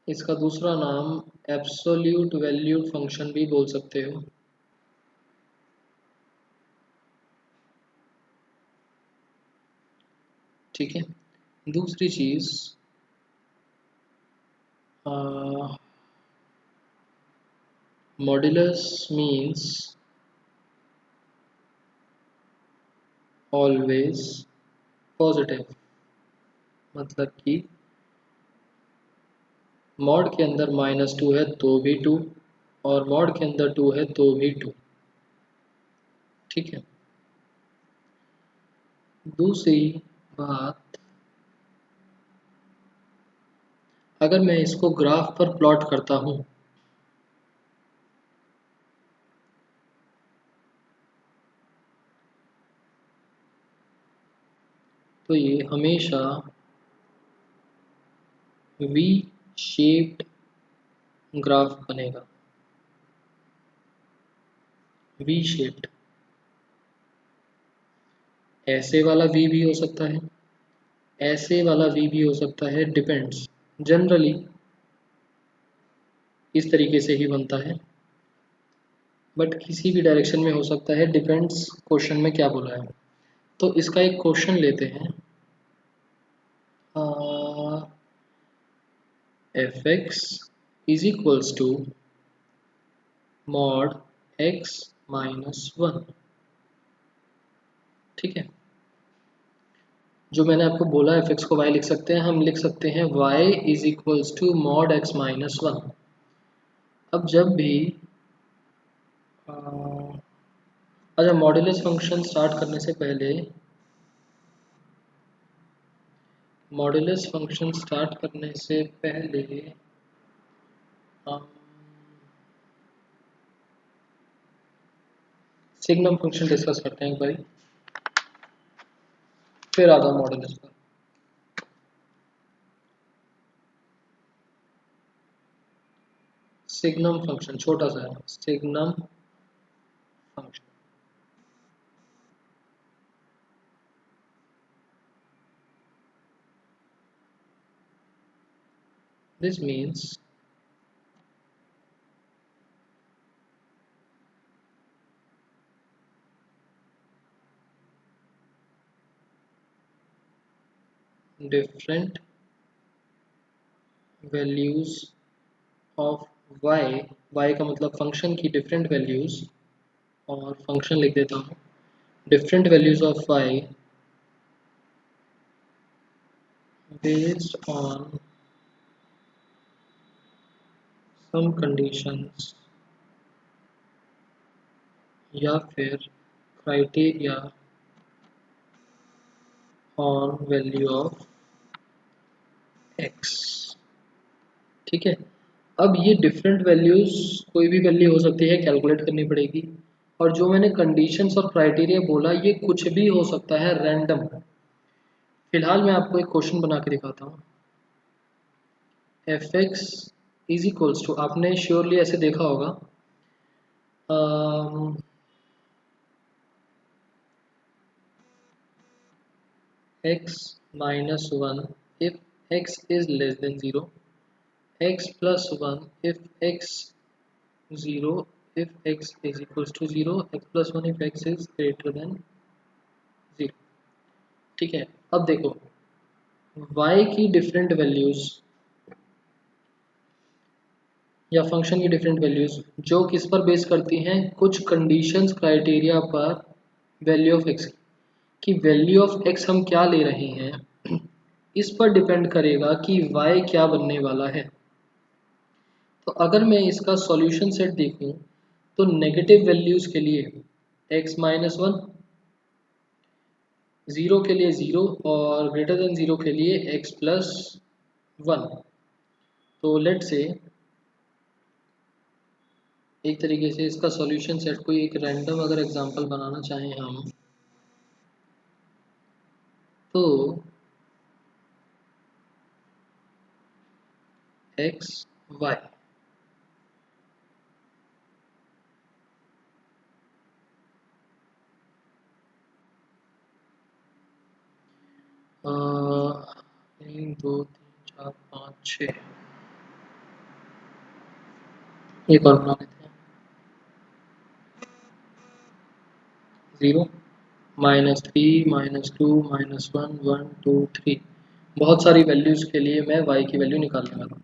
इसका दूसरा नाम एब्सोल्यूट वैल्यूड फंक्शन भी बोल सकते हो। ठीक है, दूसरी चीज मॉड्यूलस मीन्स ऑलवेज पॉजिटिव, मतलब कि मॉड के अंदर -2 है तो भी 2, और मॉड के अंदर 2 है तो भी 2। ठीक है। दूसरी बात, अगर मैं इसको ग्राफ पर प्लॉट करता हूँ तो ये हमेशा वी शेप्ड ग्राफ बनेगा। वी शेप्ड, ऐसे वाला वी भी हो सकता है, ऐसे वाला वी भी हो सकता है, डिपेंड्स। जनरली इस तरीके से ही बनता है, बट किसी भी डायरेक्शन में हो सकता है, डिपेंड्स क्वेश्चन में क्या बोला है। तो इसका एक क्वेश्चन लेते हैं, F X is equals to mod X -1। ठीक है। जो मैंने आपको बोला एफ एक्स को वाई लिख सकते हैं, हम लिख सकते हैं Y is equals to mod X -1। अब जब भी अच्छा, मॉड्यूलस फंक्शन स्टार्ट करने से पहले, मॉड्यूलस फंक्शन स्टार्ट करने से पहले हम सिग्नम फंक्शन डिस्कस करते हैं एक बारी, फिर आता हूँ मॉड्यूलस पर। सिग्नम फंक्शन छोटा सा है, signum function. This means different values of Y, Y का मतलब फंक्शन की डिफरेंट वैल्यूज, और फंक्शन लिख देता हूँ, different values of Y based on some conditions या फिर criteria on value of X. ठीक है। अब ये डिफरेंट वैल्यूज, कोई भी वैल्यू हो सकती है, कैलकुलेट करनी पड़ेगी। और जो मैंने कंडीशंस और क्राइटेरिया बोला, ये कुछ भी हो सकता है, रैंडम। फिलहाल मैं आपको एक क्वेश्चन बना के दिखाता हूँ। F X is equals to, आपने श्योरली ऐसे देखा होगा, x -1 if x is less than 0, x plus 1 if x 0, if x is equals to 0, x plus 1 if x is greater than 0। ठीक है। अब देखो, y की डिफरेंट वैल्यूज या फंक्शन की डिफरेंट वैल्यूज जो किस पर बेस करती हैं, कुछ कंडीशंस क्राइटेरिया पर वैल्यू ऑफ x की वैल्यू ऑफ x हम क्या ले रहे हैं, इस पर डिपेंड करेगा कि y क्या बनने वाला है। तो अगर मैं इसका सॉल्यूशन सेट देखूं तो नेगेटिव वैल्यूज के लिए x -1, 0 के लिए 0, और ग्रेटर देन 0 के लिए x plus 1। तो लेट से एक तरीके से इसका सॉल्यूशन सेट, कोई एक रैंडम अगर एग्जांपल बनाना चाहें हम, तो x y, एक दो तीन चार पाँच छः, एक और बना लेते हैं। 0 -3 -2 -1 1 2 3, बहुत सारी वैल्यूज़ के लिए मैं y की वैल्यू निकालने वाला हूँ।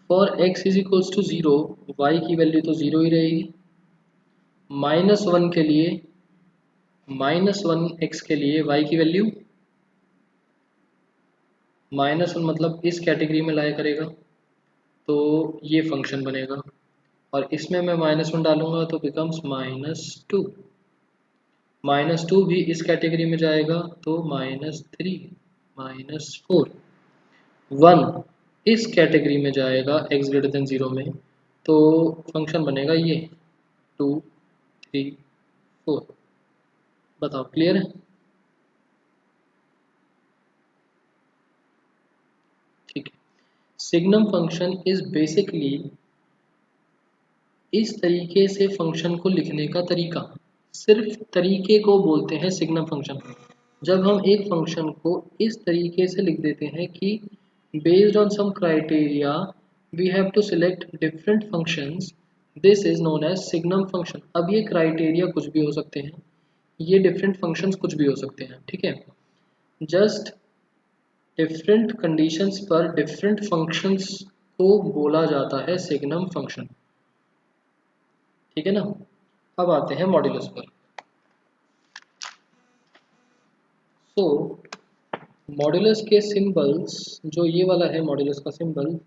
For x is equals to zero, Y की वैल्यू तो ज़ीरो ही रहेगी। -1 के लिए, -1 x के लिए y की वैल्यू -1, मतलब इस कैटेगरी में लाया करेगा, तो ये फंक्शन बनेगा। और इसमें मैं -1 डालूंगा तो बिकम्स -2। -2 भी इस कैटेगरी में जाएगा तो -3, -4। 1 इस कैटेगरी में जाएगा x ग्रेटर देन 0 में, तो फंक्शन बनेगा ये 2, 3, 4। बताओ, क्लियर है? ठीक है। सिग्नम फंक्शन इज बेसिकली इस तरीके से फंक्शन को लिखने का तरीका, सिर्फ तरीके को बोलते हैं सिग्नम फंक्शन। जब हम एक फंक्शन को इस तरीके से लिख देते हैं कि based on some criteria we have to select different functions, this is known as signum function. अब ये क्राइटेरिया कुछ भी हो सकते हैं, ये डिफरेंट फंक्शंस कुछ भी हो सकते हैं, ठीक है। जस्ट डिफरेंट कंडीशंस पर डिफरेंट फंक्शंस को बोला जाता है सिग्नम फंक्शन, ठीक है ना। अब आते हैं मॉड्यूलस पर। तो मॉड्यूलस के सिंबल्स, जो ये वाला है मॉड्यूलस का सिंबल,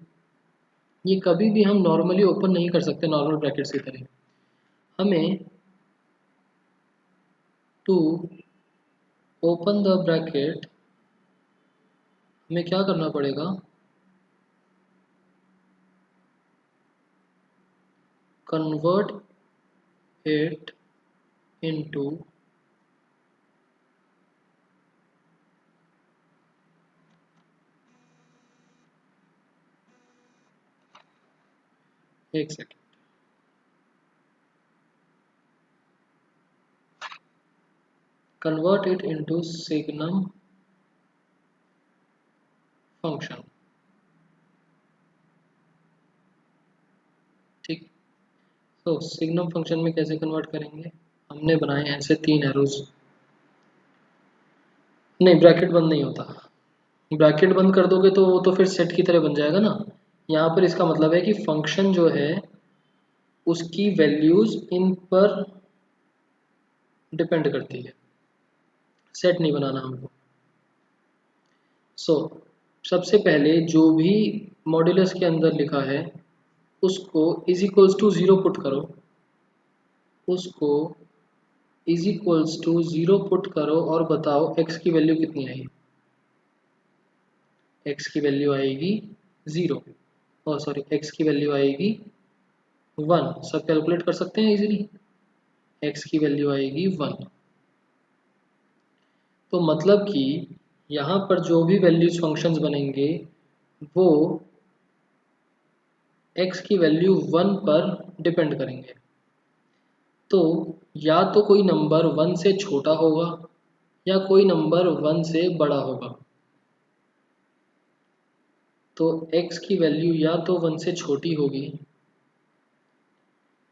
ये कभी भी हम नॉर्मली ओपन नहीं कर सकते नॉर्मल ब्रैकेट्स की तरह। हमें टू ओपन द ब्रैकेट हमें क्या करना पड़ेगा, कन्वर्ट इट इनटू एक second, convert it into signum function, ठीक। तो सिग्नम फंक्शन में कैसे कन्वर्ट करेंगे, हमने बनाए हैं ऐसे 3 एरोज। नहीं, ब्रैकेट बंद नहीं होता। ब्रैकेट बंद कर दोगे तो वो तो फिर सेट की तरह बन जाएगा ना। यहाँ पर इसका मतलब है कि फंक्शन जो है उसकी वैल्यूज इन पर डिपेंड करती है, सेट नहीं बनाना हमको। सो सबसे पहले जो भी मॉड्यूलस के अंदर लिखा है उसको is equals to zero put करो, उसको is equals to zero put करो और बताओ x की वैल्यू कितनी आई। x की वैल्यू आएगी 0, और सॉरी x की वैल्यू आएगी 1। सब कैलकुलेट कर सकते हैं इजीली, x की वैल्यू आएगी 1। तो मतलब कि यहाँ पर जो भी वैल्यूज फंक्शंस बनेंगे वो x की वैल्यू 1 पर डिपेंड करेंगे। तो या तो कोई नंबर 1 से छोटा होगा या कोई नंबर 1 से बड़ा होगा। तो x की वैल्यू या तो 1 से छोटी होगी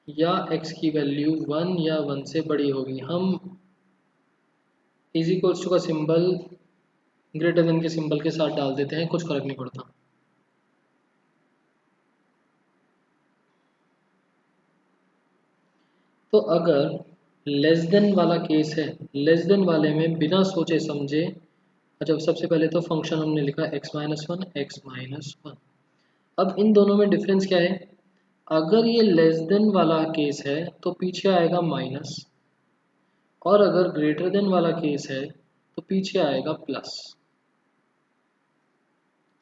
या x की वैल्यू 1 या 1 से बड़ी होगी। हम इज इक्वल्स टू का सिंबल ग्रेटर देन के सिंबल के साथ डाल देते हैं, कुछ फर्क नहीं पड़ता। तो अगर लेस देन वाला केस है, लेस देन वाले में बिना सोचे समझे, अच्छा सबसे पहले तो फंक्शन हमने लिखा x-1, x-1। अब इन दोनों में डिफरेंस क्या है, अगर ये लेस देन वाला केस है तो पीछे आएगा माइनस, और अगर ग्रेटर देन वाला केस है तो पीछे आएगा प्लस।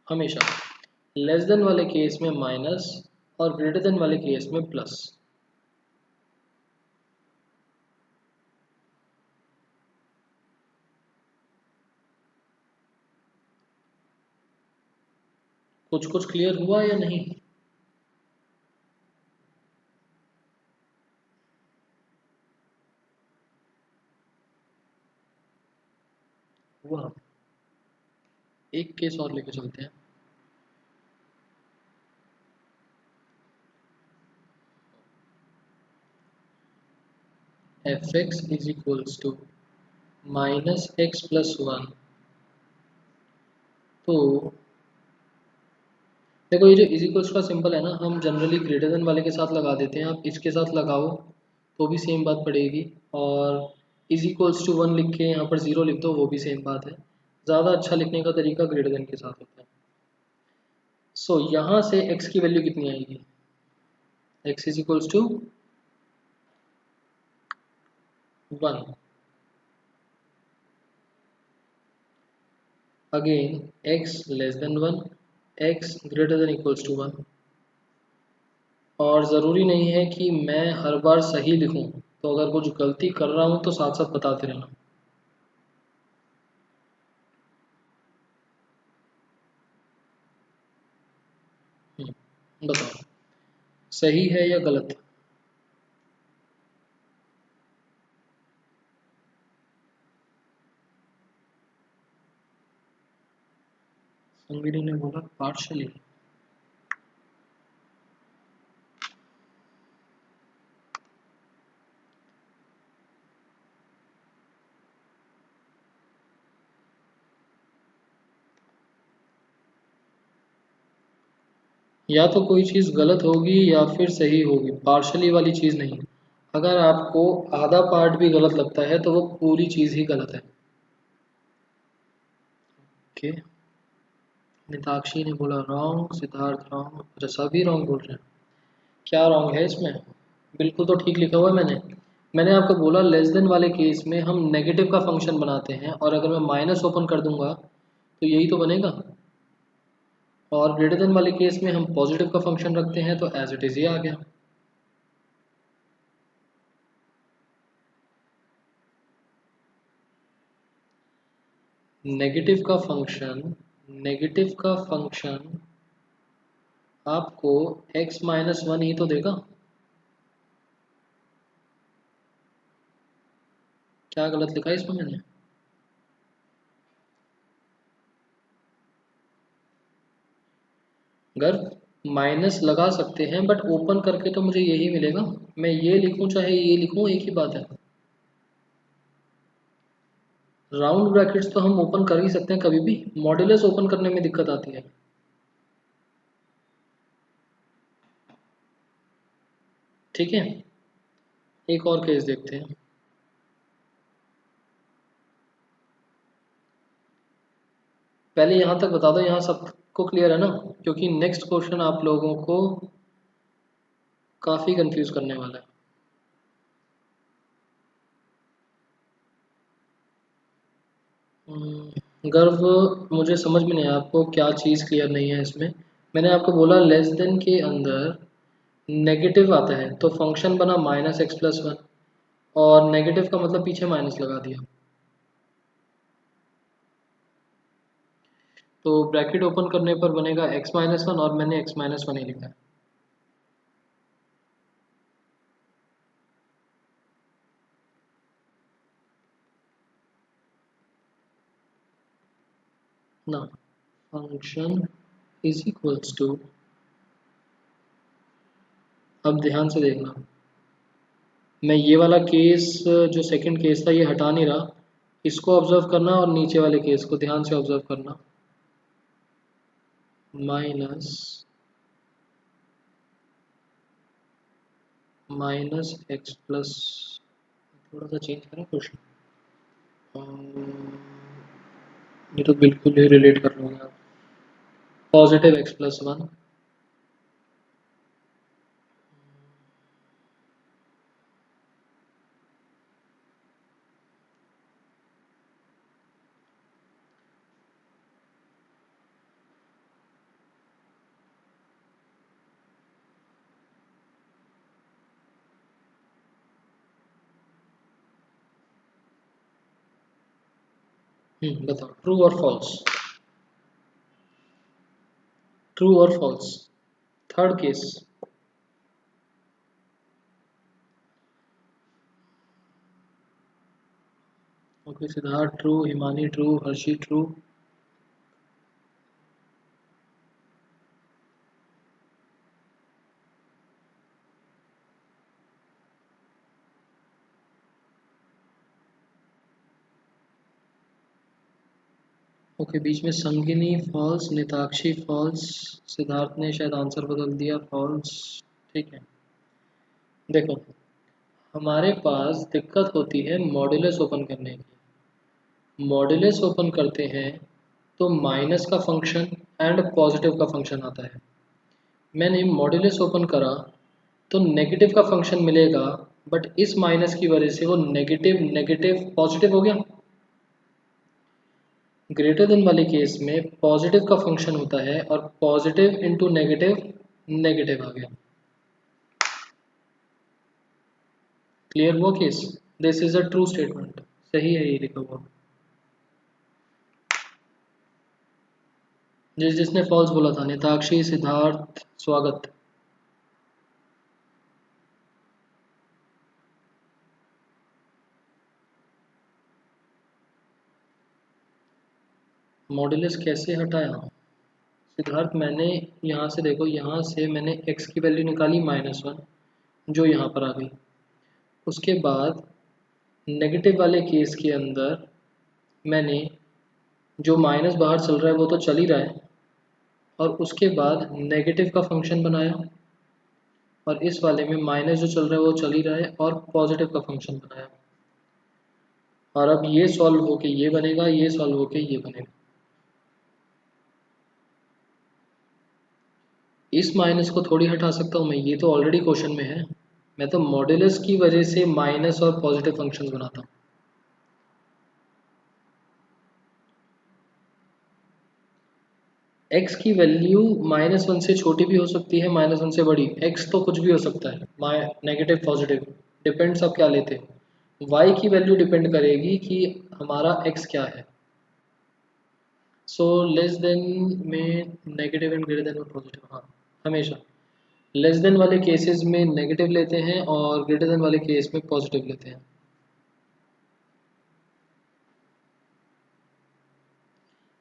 हमेशा लेस देन वाले केस में माइनस और ग्रेटर देन वाले केस में प्लस। कुछ कुछ क्लियर हुआ या नहीं हुआ? एक केस और लेके चलते हैं। F X is equals to minus X plus 1 तो देखो ये जो इज इक्वल्स का सिंबल है ना, हम जनरली ग्रेटर देन वाले के साथ लगा देते हैं। आप इसके साथ लगाओ तो भी सेम बात पड़ेगी, और इज इक्वल्स टू 1 लिख के यहाँ पर 0 लिख दो, वो भी सेम बात है। ज़्यादा अच्छा लिखने का तरीका ग्रेटर देन के साथ होता है। सो यहाँ से x की वैल्यू कितनी आएगी? x is equals to 1। Again x less than 1, x greater than equals to 1। और ज़रूरी नहीं है कि मैं हर बार सही लिखूं, तो अगर कुछ गलती कर रहा हूं तो साथ साथ बताते रहना। बताओ सही है या गलत? संगिनी ने बोला पार्शली। या तो कोई चीज़ गलत होगी या फिर सही होगी, पार्शली वाली चीज़ नहीं। अगर आपको आधा पार्ट भी गलत लगता है तो वो पूरी चीज़ ही गलत है। ओके, निताक्षी ने बोला रॉन्ग, सिद्धार्थ रॉन्ग, अच्छा सभी रॉन्ग बोल रहे हैं। क्या रॉन्ग है इसमें? बिल्कुल तो ठीक लिखा हुआ है मैंने। मैंने आपको बोला लेस देन वाले केस में हम नेगेटिव का फंक्शन बनाते हैं, और अगर मैं माइनस ओपन कर दूंगा तो यही तो बनेगा। और ग्रेटर देन वाले केस में हम पॉजिटिव का फंक्शन रखते हैं, तो एज इट इज़ ये आ गया। नेगेटिव का फंक्शन, नेगेटिव का फंक्शन आपको x-1 ही तो देगा। क्या गलत लिखा है इसमें मैंने? अगर माइनस लगा सकते हैं बट ओपन करके तो मुझे यही मिलेगा। मैं ये लिखूं चाहे ये लिखूं एक ही बात है। राउंड ब्रैकेट्स तो हम ओपन कर ही सकते हैं कभी भी, मॉड्यूलस ओपन करने में दिक्कत आती है। ठीक है, एक और केस देखते हैं। पहले यहाँ तक बता दो, यहाँ सबको क्लियर है ना? क्योंकि नेक्स्ट क्वेश्चन आप लोगों को काफ़ी कंफ्यूज करने वाला है। गर्व, मुझे समझ में नहीं आया आपको क्या चीज़ क्लियर नहीं है इसमें। मैंने आपको बोला लेस देन के अंदर नेगेटिव आता है तो फंक्शन बना -x+1, और नेगेटिव का मतलब पीछे माइनस लगा दिया, तो ब्रैकेट ओपन करने पर बनेगा x-1, और मैंने x-1 ही लिखा है। ना, फंक्शन इज इक्वल्स टू, अब ध्यान से देखना, मैं ये वाला केस जो सेकंड केस था ये हटा नहीं रहा, इसको ऑब्जर्व करना और नीचे वाले केस को ध्यान से ऑब्जर्व करना। माइनस -x+, थोड़ा सा चेंज करें क्वेश्चन, ये तो बिल्कुल ही रिलेट कर लोगे आप। +x+1, बताओ ट्रू और फॉल्स, ट्रू और false. Third case, okay, Siddharth true, Himani true, Harshi true. Okay, बीच में संगिनी फॉल्स, निताक्षी फॉल्स, सिद्धार्थ ने शायद आंसर बदल दिया, फॉल्स। ठीक है, देखो हमारे पास दिक्कत होती है मॉड्यूलस ओपन करने की। मॉड्यूलस ओपन करते हैं तो माइनस का फंक्शन एंड पॉजिटिव का फंक्शन आता है। मैंने मॉड्यूलस ओपन करा तो नेगेटिव का फंक्शन मिलेगा, बट इस माइनस की वजह से वो नेगेटिव नेगेटिव पॉजिटिव हो गया। ग्रेटर देन वाले केस में पॉजिटिव का फंक्शन होता है और पॉजिटिव इंटू नेगेटिव नेगेटिव आ गया। क्लियर हुआ case? This is a true statement, सही है ये लिखा हुआ। जिसने फॉल्स बोला था, नेताक्षी, सिद्धार्थ, स्वागत। मॉड्यूलस कैसे हटाया सिद्धार्थ? मैंने यहाँ से देखो, यहाँ से मैंने x की वैल्यू निकाली -1, जो यहाँ पर आ गई। उसके बाद नेगेटिव वाले केस के अंदर मैंने जो माइनस बाहर चल रहा है वो तो चल ही रहा है, और उसके बाद नेगेटिव का फंक्शन बनाया, और इस वाले में माइनस जो चल रहा है वो चल ही रहा है और पॉजिटिव का फंक्शन बनाया। और अब ये सॉल्व होके ये बनेगा, ये सॉल्व होके ये बनेगा। इस माइनस को थोड़ी हटा सकता हूँ मैं, ये तो ऑलरेडी क्वेश्चन में है। मैं तो मॉड्यूलस की वजह से माइनस और पॉजिटिव फंक्शंस बनाता हूँ। x की वैल्यू -1 से छोटी भी हो सकती है, -1 से बड़ी। x तो कुछ भी हो सकता है, नेगेटिव पॉजिटिव, डिपेंड्स आप क्या लेते हो। y की वैल्यू डिपेंड करेगी कि हमारा x क्या है। सो लेस देन में नेगेटिव एंड ग्रेटर देन में पॉजिटिव, हाँ हमेशा लेस देन वाले केसेस में नेगेटिव लेते हैं और ग्रेटर देन वाले केस में पॉजिटिव लेते हैं।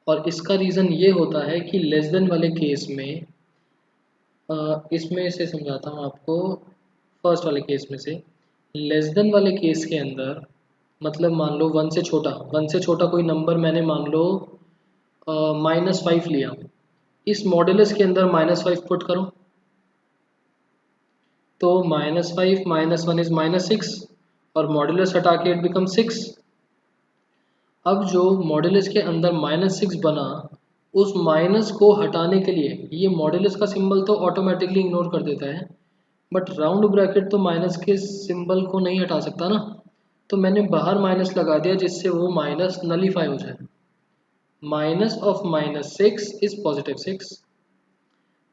और इसका रीज़न ये होता है कि लेस देन वाले केस में इसमें से समझाता हूँ आपको। फर्स्ट वाले केस में से, लेस देन वाले केस के अंदर मतलब मान लो 1 से छोटा, 1 से छोटा कोई नंबर मैंने मान लो -5 लिया। इस मॉड्यूलस के अंदर -5 पुट करो तो -5 -1 इज -6, और मॉड्यूलस हटा के इट बिकम 6। अब जो मॉड्यूलस के अंदर -6 बना, उस माइनस को हटाने के लिए ये मॉड्यूलस का सिंबल तो ऑटोमेटिकली इग्नोर कर देता है, बट राउंड ब्रैकेट तो माइनस के सिंबल को नहीं हटा सकता ना। तो मैंने बाहर माइनस लगा दिया जिससे वो माइनस नलीफाई हो जाए। Minus of -6 is +6,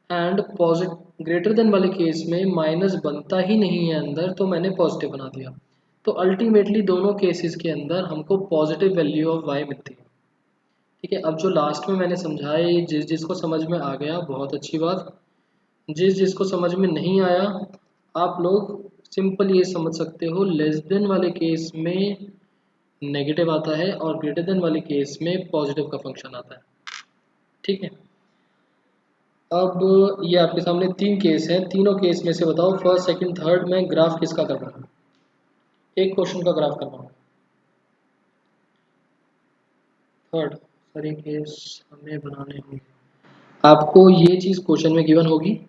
and positive greater than वाले केस में माइनस बनता ही नहीं है अंदर, तो मैंने पॉजिटिव बना दिया। तो अल्टीमेटली दोनों केसेस के अंदर हमको पॉजिटिव वैल्यू ऑफ y मिलती है। ठीक है, अब जो लास्ट में मैंने समझाया ये जिस जिसको समझ में आ गया बहुत अच्छी बात, जिस जिसको समझ में नहीं आया आप लोग सिंपल ये समझ सकते हो, लेस देन वाले केस में नेगेटिव आता है और ग्रेटर देन वाले केस में पॉजिटिव का फंक्शन आता है। ठीक है, अब ये आपके सामने 3 केस हैं, तीनों केस में से बताओ फर्स्ट सेकंड थर्ड में ग्राफ किसका करना है। एक क्वेश्चन का ग्राफ करना है, थर्ड सारे केस हमें बनाने होंगे। आपको ये चीज़ क्वेश्चन में गिवन होगी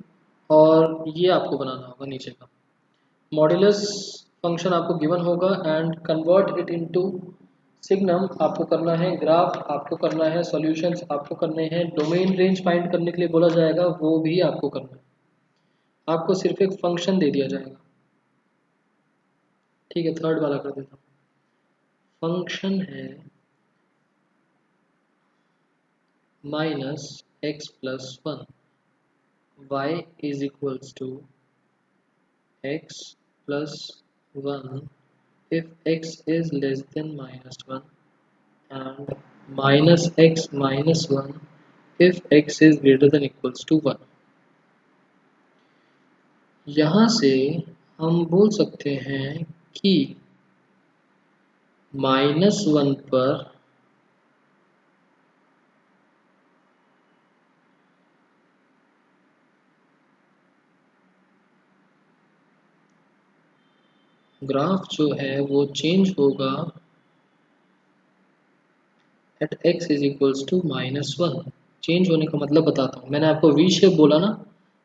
और ये आपको बनाना होगा नीचे का। मॉड्यूलस फंक्शन आपको गिवन होगा and convert it into signum आपको करना है, ग्राफ आपको करना है, सॉल्यूशंस आपको करने हैं, डोमेन रेंज फाइंड करने के लिए बोला जाएगा वो भी आपको करना है। आपको सिर्फ एक फंक्शन दे दिया जाएगा। ठीक है, थर्ड वाला कर देता हूँ। फंक्शन है -x+1, y is equals to x+1 if x is less than -1 and -x-1 if x is greater than equals to 1। यहाँ से हम बोल सकते हैं कि -1 पर ग्राफ जो है वो चेंज होगा at X is equals to -1। Change होने का मतलब बताता हूँ। मैंने आपको वी शेप बोला ना,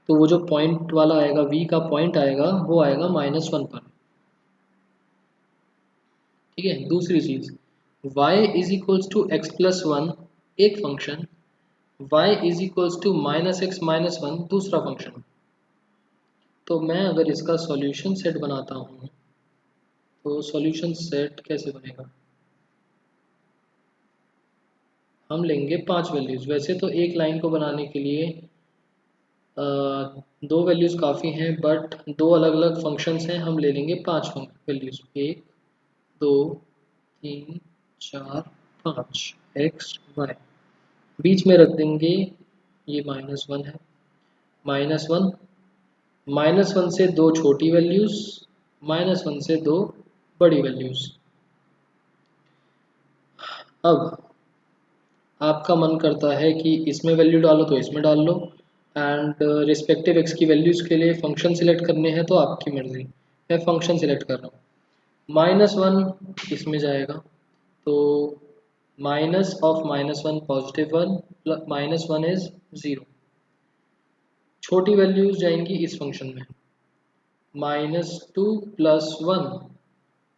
तो वो जो पॉइंट वाला आएगा, वी का पॉइंट आएगा, वो आएगा -1 पर। ठीक है। दूसरी चीज, y is equals to x plus one एक function, y is equals to -x-1 दूसरा फंक्शन। तो मैं अगर इसका सॉल्यूशन सेट बनाता हूँ, तो सॉल्यूशन सेट कैसे बनेगा? हम लेंगे 5 वैल्यूज। वैसे तो एक लाइन को बनाने के लिए दो वैल्यूज काफ़ी हैं, बट दो अलग अलग फंक्शंस हैं, हम ले लेंगे 5 वैल्यूज। 1 2 3 4 5 एक्स वाई, बीच में रख देंगे ये -1 है, -1, -1 से दो छोटी वैल्यूज, -1 से दो बड़ी वैल्यूज। अब आपका मन करता है कि इसमें वैल्यू डालो तो इसमें डाल लो, एंड रिस्पेक्टिव एक्स की वैल्यूज के लिए फंक्शन सिलेक्ट करने हैं तो आपकी मर्जी। मैं फंक्शन सिलेक्ट कर रहा हूँ। -1 इसमें जाएगा, तो माइनस ऑफ -1 +1, -1 इज 0। छोटी वैल्यूज जाएंगी इस फंक्शन में, -2 + 1,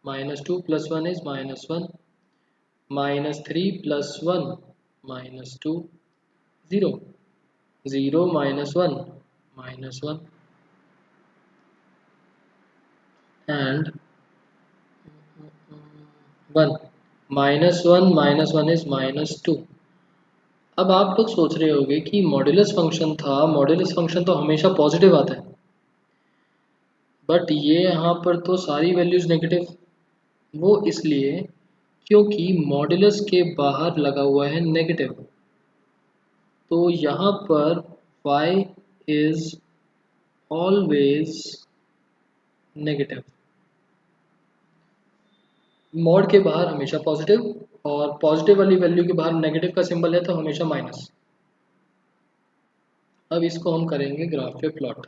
-2 + 1 इज -1, -3 + 1 -2, 0, 0 -1 -1, and 1, -1 is -2। अब आप लोग सोच रहे होंगे कि मॉड्यूलस फंक्शन था, मॉड्यूलस फंक्शन तो हमेशा पॉजिटिव आता है, बट ये यहाँ पर तो सारी वैल्यूज नेगेटिव। वो इसलिए क्योंकि मॉड्यूलस के बाहर लगा हुआ है नेगेटिव, तो यहाँ पर y is always negative. Mod के बाहर हमेशा पॉजिटिव, और पॉजिटिव वाली वैल्यू के बाहर नेगेटिव का सिंबल है तो हमेशा माइनस। अब इसको हम करेंगे ग्राफ पे प्लॉट।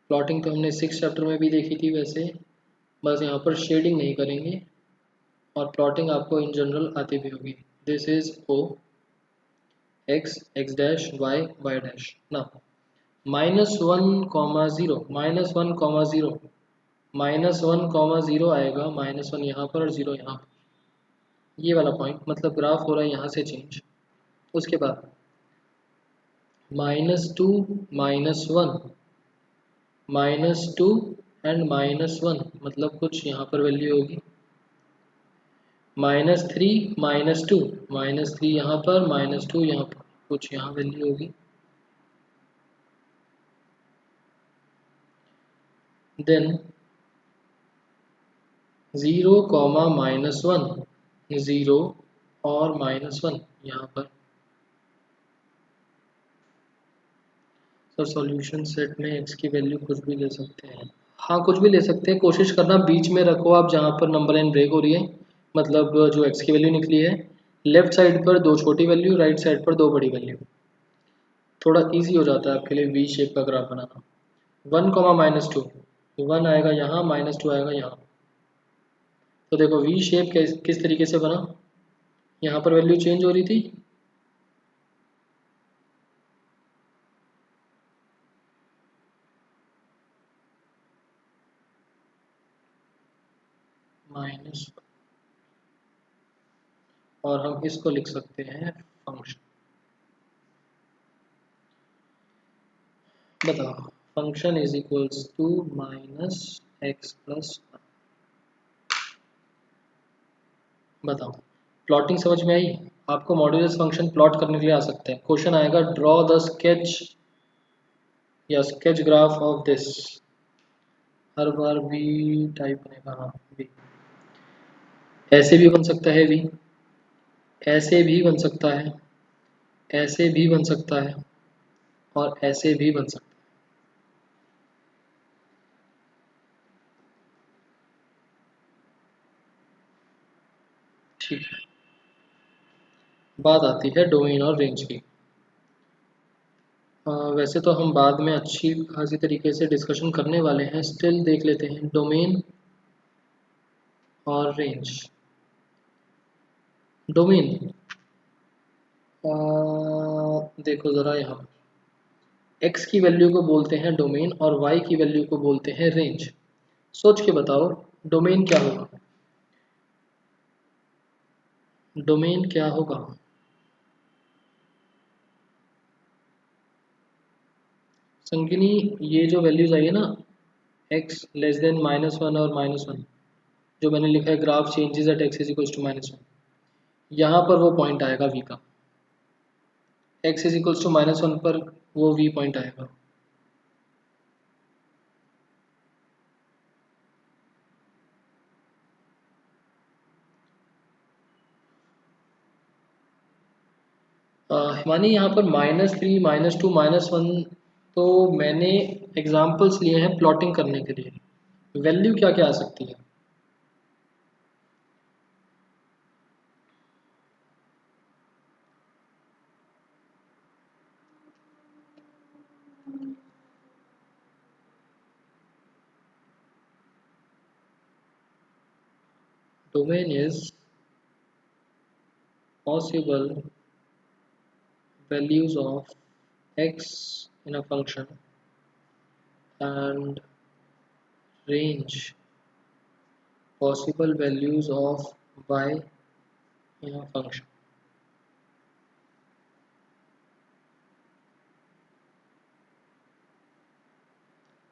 प्लॉटिंग तो हमने 6 चैप्टर में भी देखी थी वैसे, बस यहाँ पर शेडिंग नहीं करेंगे, और प्लॉटिंग आपको इन जनरल आती भी होगी। This is O X, X dash, Y, Y dash. ना -1, 0, -1, 0, -1, 0 आएगा, -1 यहाँ पर और 0 यहाँ पर, ये वाला पॉइंट, मतलब ग्राफ हो रहा है यहाँ से चेंज। उसके बाद -2, -1, -2 एंड -1, मतलब कुछ यहाँ पर वैल्यू होगी, -3, -2, -3 यहाँ पर, -2 यहाँ पर, कुछ यहाँ वैल्यू होगी। देन 0, -1, 0 और -1 यहाँ पर। सर सॉल्यूशन सेट में x की वैल्यू कुछ भी ले सकते हैं? हाँ कुछ भी ले सकते हैं, कोशिश करना बीच में रखो आप जहाँ पर नंबर लाइन ब्रेक हो रही है, मतलब जो x की वैल्यू निकली है, लेफ्ट साइड पर दो छोटी वैल्यू, राइट साइड पर दो बड़ी वैल्यू, थोड़ा इजी हो जाता है आपके लिए वी शेप का ग्राफ बनाना। 1, -2, 1 आएगा यहाँ, -2 आएगा यहाँ। तो देखो वी शेप किस तरीके से बना, यहाँ पर वैल्यू चेंज हो रही थी, माइनस, और हम इसको लिख सकते हैं फंक्शन। बताओ, function is equals to -x+1। बताओ, प्लॉटिंग समझ में आई? आपको मॉड्यूलस फंक्शन प्लॉट करने के लिए आ सकते हैं। क्वेश्चन आएगा ड्रॉ द स्केच या स्केच ग्राफ ऑफ दिस, हर बार भी टाइप बनेगा। हाँ भी, ऐसे भी बन सकता है भी, ऐसे भी बन सकता है, ऐसे भी बन सकता है, और ऐसे भी बन सकता है। ठीक है, बात आती है डोमेन और रेंज की। वैसे तो हम बाद में अच्छी खासी तरीके से डिस्कशन करने वाले हैं, स्टिल देख लेते हैं डोमेन और रेंज। डोमेन, देखो ज़रा यहाँ x की वैल्यू को बोलते हैं डोमेन और y की वैल्यू को बोलते हैं रेंज। सोच के बताओ डोमेन क्या होगा। डोमेन क्या होगा? संगिनी, ये जो वैल्यूज आई है ना, x लेस देन -1 और -1, जो मैंने लिखा है graph changes at x is equal to -1, यहाँ पर वो पॉइंट आएगा v का। x इज इक्वल टू -1 पर वो v पॉइंट आएगा। हिमानी, यहाँ पर -3 -2 -1 तो मैंने एग्जाम्पल्स लिए हैं प्लॉटिंग करने के लिए। वैल्यू क्या क्या आ सकती है? Domain is possible values of x in a function and range possible values of y in a function।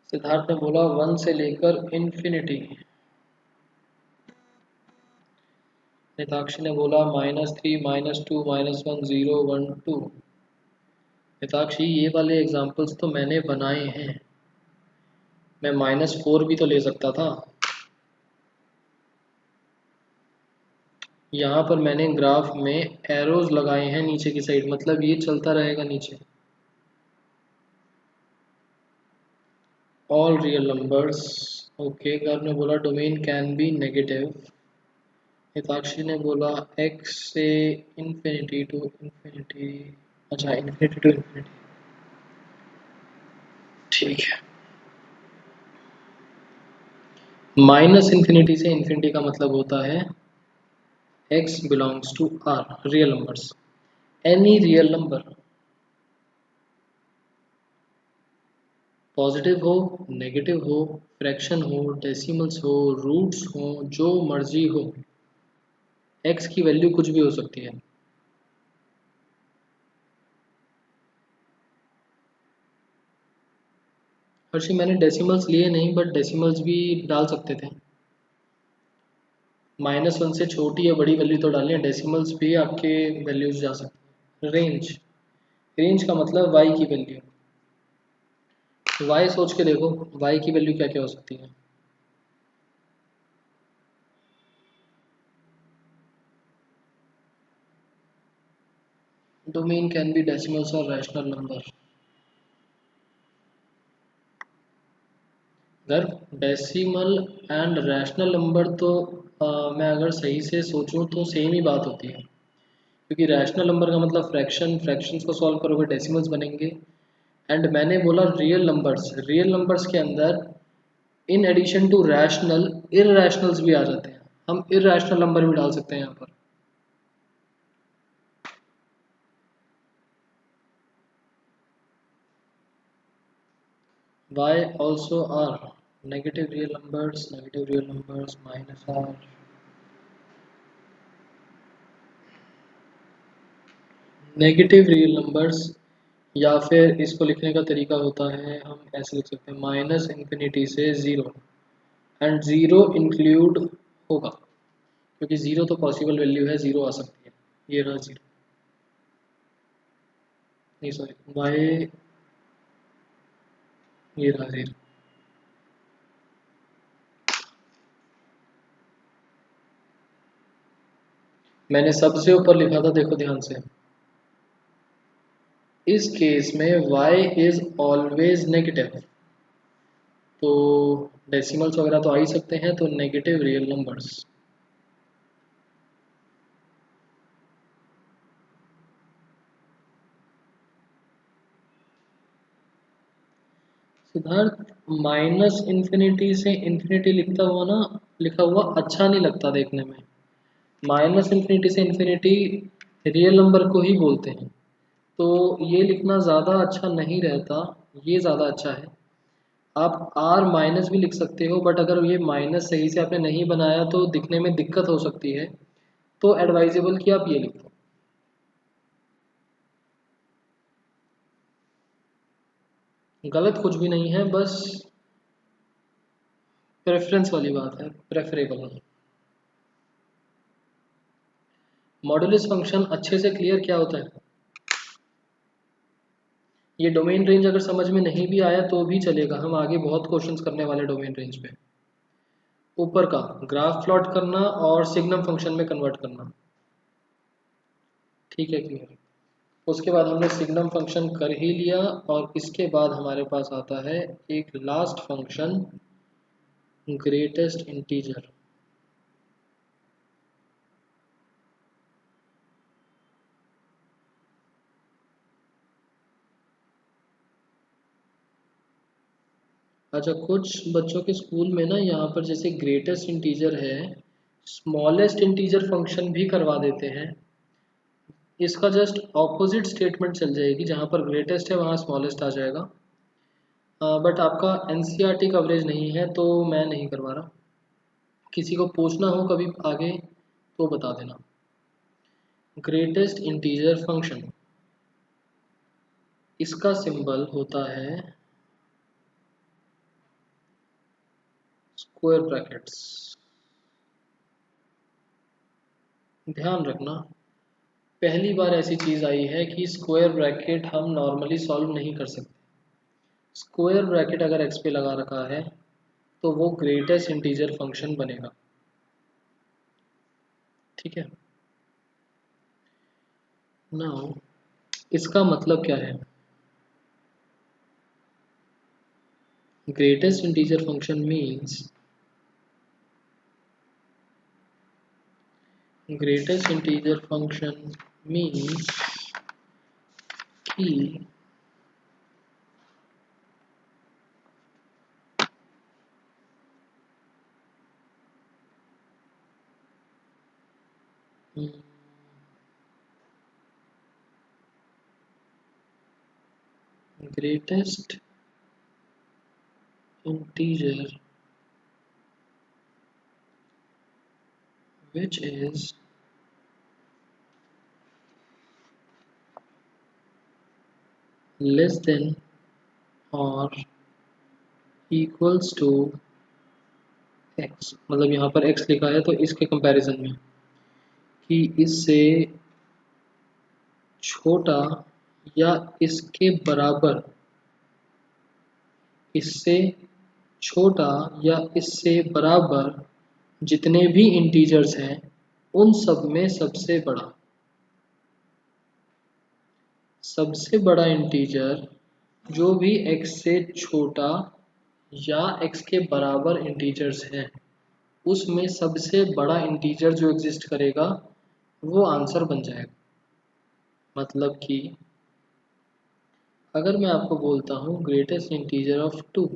Siddharth ने बोला 1 से लेकर इन्फिनिटी। निताक्षी ने बोला -3 -2 -1 0 1 2। निताक्षी, ये वाले एग्जाम्पल्स तो मैंने बनाए हैं, मैं -4 भी तो ले सकता था। यहाँ पर मैंने ग्राफ में एरोज लगाए हैं नीचे की साइड, मतलब ये चलता रहेगा नीचे। All real numbers, okay. गर्व ने बोला domain can be negative. Hitakshi ने बोला x से इन्फिनिटी टू इन्फिनिटी, अच्छा इन्फिनिटी टू इन्फिनिटी, ठीक है। माइनस इन्फिनिटी से इन्फिनिटी का मतलब होता है x belongs to r real numbers. Any real number, positive हो, नेगेटिव हो, फ्रैक्शन हो, डेसिमल्स हो, रूट्स हो, जो मर्जी हो, x की वैल्यू कुछ भी हो सकती है। हर्षी, मैंने डेसिमल्स लिए नहीं, बट डेसिमल्स भी डाल सकते थे। -1 से छोटी या बड़ी वैल्यू तो डालें, डेसिमल्स भी आपके वैल्यूज जा सकते हैं। रेंज, रेंज का मतलब y की वैल्यू। y सोच के देखो, y की वैल्यू क्या क्या हो सकती है। डोमेन कैन बी डेसिमल्स और रैशनल नंबर। अगर डेसिमल एंड रैशनल नंबर तो मैं अगर सही से सोचूं तो सेम ही बात होती है, क्योंकि रैशनल नंबर का मतलब फ्रैक्शन, फ्रैक्शंस को सॉल्व करोगे डेसिमल्स बनेंगे। एंड मैंने बोला रियल नंबर्स, रियल नंबर्स के अंदर इन एडिशन टू रैशनल इररैशनल्स भी आ जाते हैं, हम इररैशनल नंबर भी डाल सकते हैं यहाँ पर। y also are negative real numbers, negative real numbers minus r, negative real numbers. या फिर इसको लिखने का तरीका होता है, हम ऐसे लिख सकते हैं माइनस इन्फिनिटी से ज़ीरो, एंड ज़ीरो इंक्लूड होगा, क्योंकि ज़ीरो तो पॉसिबल वैल्यू है, ज़ीरो आ सकती है। ये रहा ज़ीरो, नहीं सॉरी वाई, ये रहा ज़ीरो। मैंने सबसे ऊपर लिखा था, देखो ध्यान से, इस केस में y इज ऑलवेज नेगेटिव, तो डेसिमल्स वगैरह तो आ ही सकते हैं, तो negative real numbers. Siddharth, minus infinity से इन्फिनिटी लिखा हुआ अच्छा नहीं लगता देखने में। माइनस इन्फिनिटी से इन्फिनिटी रियल नंबर को ही बोलते हैं, तो ये लिखना ज़्यादा अच्छा नहीं रहता, ये ज़्यादा अच्छा है। आप आर माइनस भी लिख सकते हो, बट अगर ये माइनस सही से आपने नहीं बनाया तो दिखने में दिक्कत हो सकती है, तो एडवाइजेबल कि आप ये लिखो। गलत कुछ भी नहीं है, बस प्रेफरेंस वाली बात है, प्रेफरेबल है। मॉडुलस फंक्शन अच्छे से क्लियर क्या होता है? ये डोमेन रेंज अगर समझ में नहीं भी आया तो भी चलेगा, हम आगे बहुत क्वेश्चंस करने वाले डोमेन रेंज पे। ऊपर का ग्राफ प्लॉट करना और सिग्नम फंक्शन में कन्वर्ट करना, ठीक है क्लियर। उसके बाद हमने सिग्नम फंक्शन कर ही लिया, और इसके बाद हमारे पास आता है एक लास्ट फंक्शन, ग्रेटेस्ट इंटीजर। अच्छा, कुछ बच्चों के स्कूल में ना यहाँ पर जैसे ग्रेटेस्ट इंटीजर है, स्मॉलेस्ट इंटीजर फंक्शन भी करवा देते हैं। इसका जस्ट ऑपोजिट स्टेटमेंट चल जाएगी, जहाँ पर ग्रेटेस्ट है वहाँ स्मॉलेस्ट आ जाएगा। बट आपका एनसीईआरटी कवरेज नहीं है तो मैं नहीं करवा रहा। किसी को पूछना हो कभी आगे तो बता देना। ग्रेटेस्ट इंटीजर फंक्शन, इसका सिंबल होता है स्क्वायर ब्रैकेट्स। ध्यान रखना, पहली बार ऐसी चीज़ आई है कि स्क्वायर ब्रैकेट हम नॉर्मली सॉल्व नहीं कर सकते। स्क्वायर ब्रैकेट अगर एक्स पे लगा रखा है तो वो ग्रेटेस्ट इंटीजर फंक्शन बनेगा, ठीक है। नाउ इसका मतलब क्या है? Greatest integer function means, greatest integer function means कि greatest integer which is less than or equals to x, मतलब यहाँ पर x लिखा है तो इसके कंपैरिजन में कि इससे छोटा या इसके बराबर, इससे छोटा या इससे बराबर जितने भी इंटीजर्स हैं उन सब में सबसे बड़ा, सबसे बड़ा इंटीजर जो भी x से छोटा या x के बराबर इंटीजर्स हैं उसमें सबसे बड़ा इंटीजर जो एग्जिस्ट करेगा वो आंसर बन जाएगा। मतलब कि अगर मैं आपको बोलता हूँ greatest integer of 2,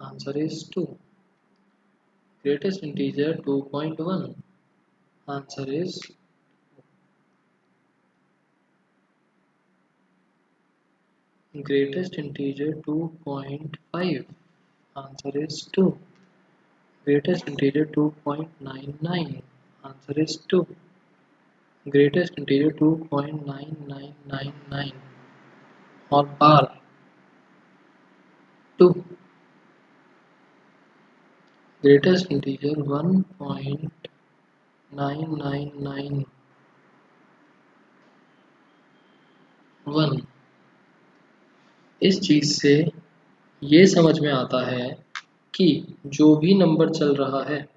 answer is 2। Greatest integer 2.1, answer is, greatest integer 2.5, answer is 2. Greatest integer 2.99, answer is 2. Greatest integer 2.9999 और बार 2. Greatest integer 1.9991। इस चीज़ से ये समझ में आता है कि जो भी नंबर चल रहा है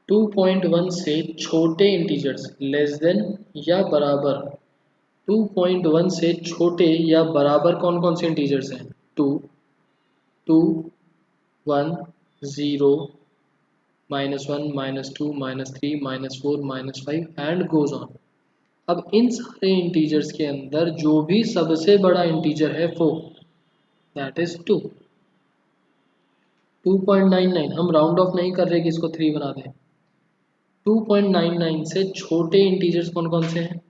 2.1 से छोटे इंटीजर्स, लेस देन या बराबर, 2.1 से छोटे या बराबर कौन कौन से इंटीजर्स हैं? 2, 2, 1, 0, -1, -2, -3, -4, -5 एंड गोज ऑन। अब इन सारे इंटीजर्स के अंदर जो भी सबसे बड़ा इंटीजर है वो दैट इज 2। 2.99 हम राउंड ऑफ नहीं कर रहे कि इसको 3 बना दें। 2.99 से छोटे इंटीजर्स कौन कौन से हैं?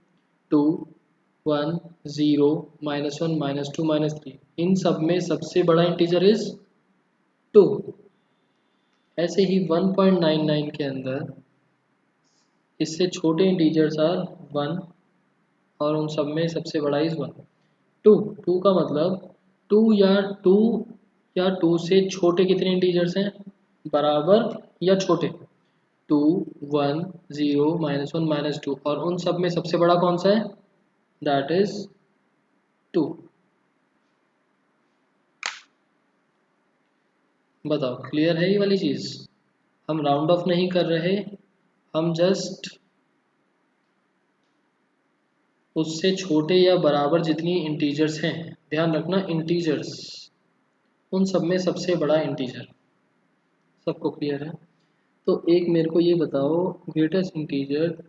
2, 1, 0, -1, -2, -3। इन सब में सबसे बड़ा इंटीजर इज 2। ऐसे ही 1.99 के अंदर इससे छोटे इंटीजर्स आर 1 और उन सब में सबसे बड़ा इज 1। 2 2 का मतलब 2 या 2 या 2 से छोटे कितने इंटीजर्स हैं? बराबर या छोटे? 2, 1, 0, -1, -2 और उन सब में सबसे बड़ा कौन सा है? That is 2। बताओ क्लियर है ये वाली चीज? हम राउंड ऑफ नहीं कर रहे, हम जस्ट उससे छोटे या बराबर जितनी इंटीजर्स हैं, ध्यान रखना इंटीजर्स, उन सब में सबसे बड़ा इंटीजर। सबको क्लियर है? तो एक मेरे को ये बताओ, ग्रेटेस्ट इंटीजर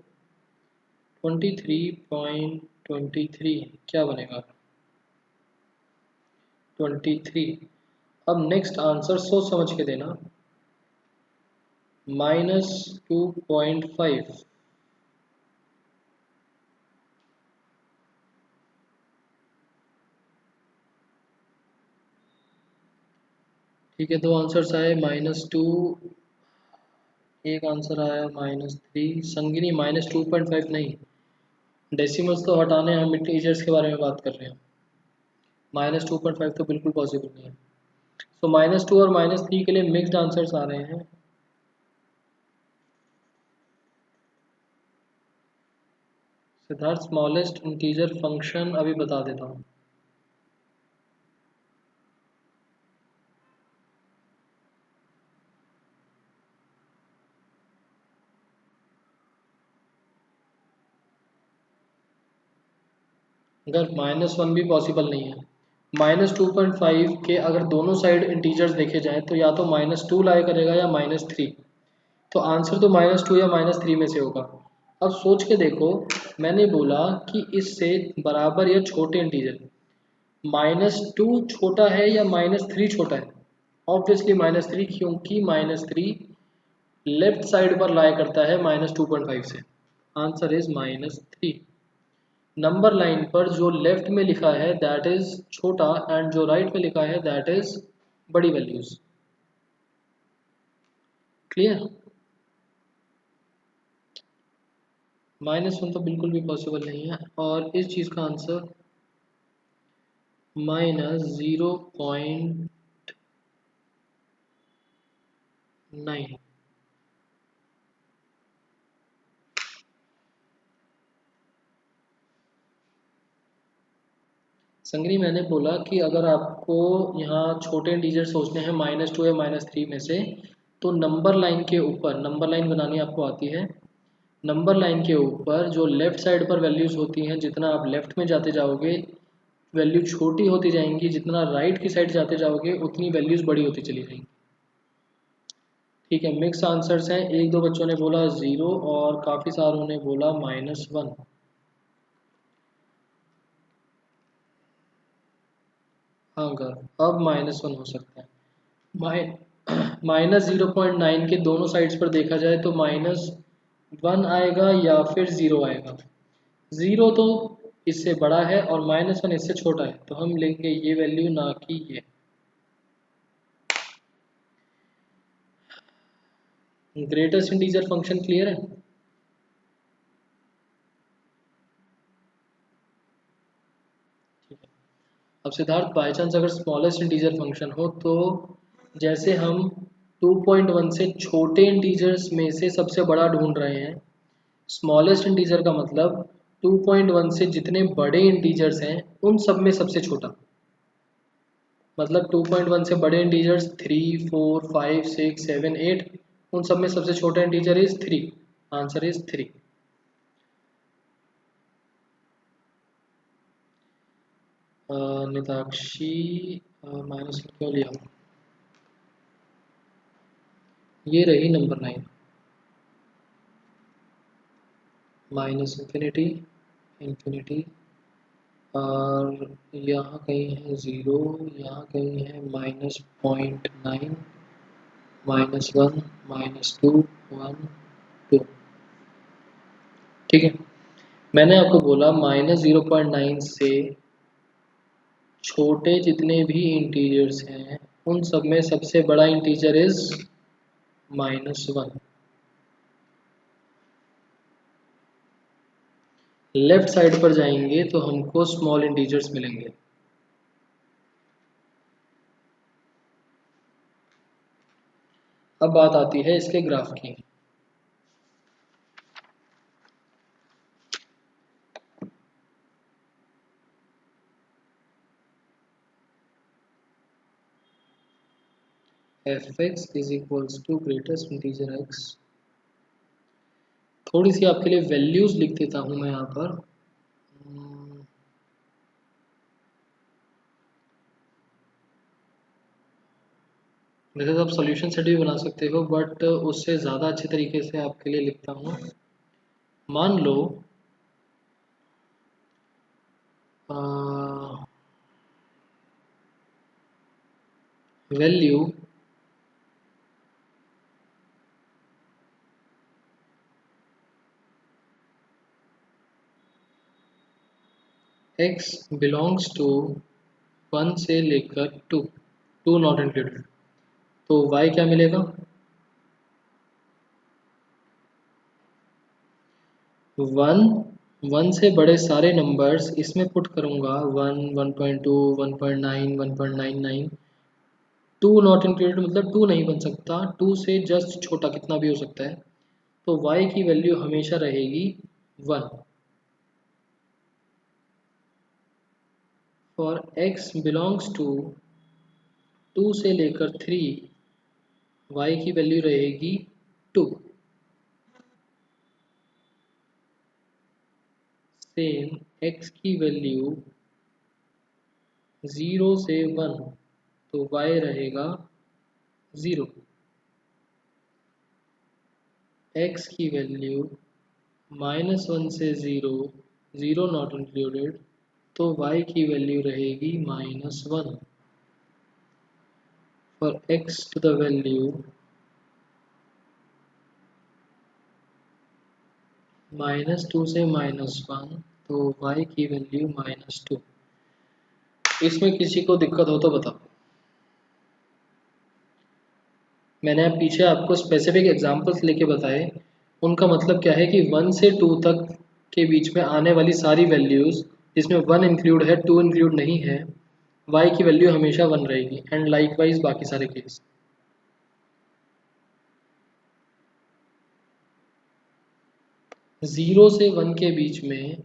23.23 क्या बनेगा? 23। अब नेक्स्ट आंसर सोच समझ के देना। -2.5। ठीक है, दो आंसर्स आए -2, एक आंसर आया -3। संगिनी -2.5 नहीं, डेसिमल्स तो हटाने हम इंटीजर्स के बारे में बात कर रहे हैं। -2.5 तो बिल्कुल पॉसिबल नहीं है। सो -2 और -3 के लिए मिक्स्ड आंसर्स आ रहे हैं। सिद्धार्थ स्मॉलेस्ट इंटीजर फंक्शन अभी बता देता हूँ। अगर -1 भी पॉसिबल नहीं है, -2.5 के अगर दोनों साइड इंटीजर्स देखे जाएं तो या तो -2 लाया करेगा या -3। तो आंसर तो -2 या -3 में से होगा। अब सोच के देखो, मैंने बोला कि इससे बराबर या छोटे इंटीजर, -2 छोटा है या -3 छोटा है? ऑब्वियसली -3, क्योंकि -3 लेफ्ट साइड पर लाया करता है -2.5 से। Answer is -3। नंबर लाइन पर जो लेफ्ट में लिखा है दैट इज छोटा एंड जो राइट में लिखा है दैट इज बड़ी वैल्यूज। क्लियर? -1 तो बिल्कुल भी पॉसिबल नहीं है और इस चीज़ का आंसर -0.9। संगरी, मैंने बोला कि अगर आपको यहाँ छोटे इंटीजर सोचने हैं -2 या -3 में से, तो नंबर लाइन के ऊपर, नंबर लाइन बनानी आपको आती है, नंबर लाइन के ऊपर जो लेफ़्ट साइड पर वैल्यूज़ होती हैं, जितना आप लेफ़्ट में जाते जाओगे वैल्यू छोटी होती जाएंगी, जितना राइट की साइड जाते जाओगे उतनी वैल्यूज़ बड़ी होती चली जाएंगी। ठीक है, मिक्स आंसर्स हैं। एक दो बच्चों ने बोला 0 और काफ़ी सारों ने बोला -1। हाँ कर, अब -1 हो सकता है। -0.9 के दोनों साइड्स पर देखा जाए तो -1 आएगा या फिर 0 आएगा। 0 तो इससे बड़ा है और -1 इससे छोटा है, तो हम लेंगे ये वैल्यू ना कि ये। ग्रेटेस्ट इंटीजर फंक्शन क्लियर है? अब सिद्धार्थ, बाई चांस अगर स्मॉलेस्ट इंटीजर फंक्शन हो तो जैसे हम 2.1 से छोटे इंटीजर्स में से सबसे बड़ा ढूंढ रहे हैं, स्मॉलेस्ट इंटीजर का मतलब 2.1 से जितने बड़े इंटीजर्स हैं उन सब में सबसे छोटा। मतलब 2.1 से बड़े इंटीजर्स 3, 4, 5, 6, 7, 8, उन सब में सबसे छोटा integer is 3। Answer is 3। Nitakshi, minus क्यों लिया? ये रही नंबर 9, -∞। इंफिनिटी, और यहाँ कहीं है 0, यहाँ कहीं है -0.9, -1, -2, 1, 2। ठीक है, मैंने आपको बोला -0.9 से छोटे जितने भी इंटीजर्स हैं उन सब में सबसे बड़ा इंटीजर इज -1। लेफ्ट साइड पर जाएंगे तो हमको स्मॉल इंटीजर्स मिलेंगे। अब बात आती है इसके ग्राफ की। f(x) is equals to greatest integer x। थोड़ी सी आपके लिए वैल्यूज लिख देता हूं मैं यहाँ पर। वैसे तो आप सॉल्यूशन सेट भी बना सकते हो, बट उससे ज़्यादा अच्छे तरीके से आपके लिए लिखता हूँ। मान लो वैल्यू x बिलोंग्स टू 1 से लेकर 2, 2 नॉट इंक्लूडेड, तो y क्या मिलेगा? 1, 1 से बड़े सारे नंबर्स इसमें पुट करूंगा, 1, 1.2, 1.9, 1.99। 2 नॉट इंक्लूडेड मतलब 2 नहीं बन सकता, 2 से जस्ट छोटा कितना भी हो सकता है, तो y की वैल्यू हमेशा रहेगी 1। फॉर x बिलोंग्स टू 2 से लेकर 3, y की वैल्यू रहेगी 2। सेम x की वैल्यू 0 से 1, तो y रहेगा 0। x की वैल्यू -1 से 0, 0 नॉट इंक्लूडेड, तो y की वैल्यू रहेगी -1। For x to the value -2 से -1, तो y की वैल्यू -2। इसमें किसी को दिक्कत हो तो बताओ। मैंने अब पीछे आपको स्पेसिफिक एग्जांपल्स लेके बताए, उनका मतलब क्या है कि 1 से 2 तक के बीच में आने वाली सारी वैल्यूज़ जिसमें 1 इंक्लूड है 2 इंक्लूड नहीं है, y की वैल्यू हमेशा 1 रहेगी, एंड लाइकवाइज बाकी सारे केस। ज़ीरो से 1 के बीच में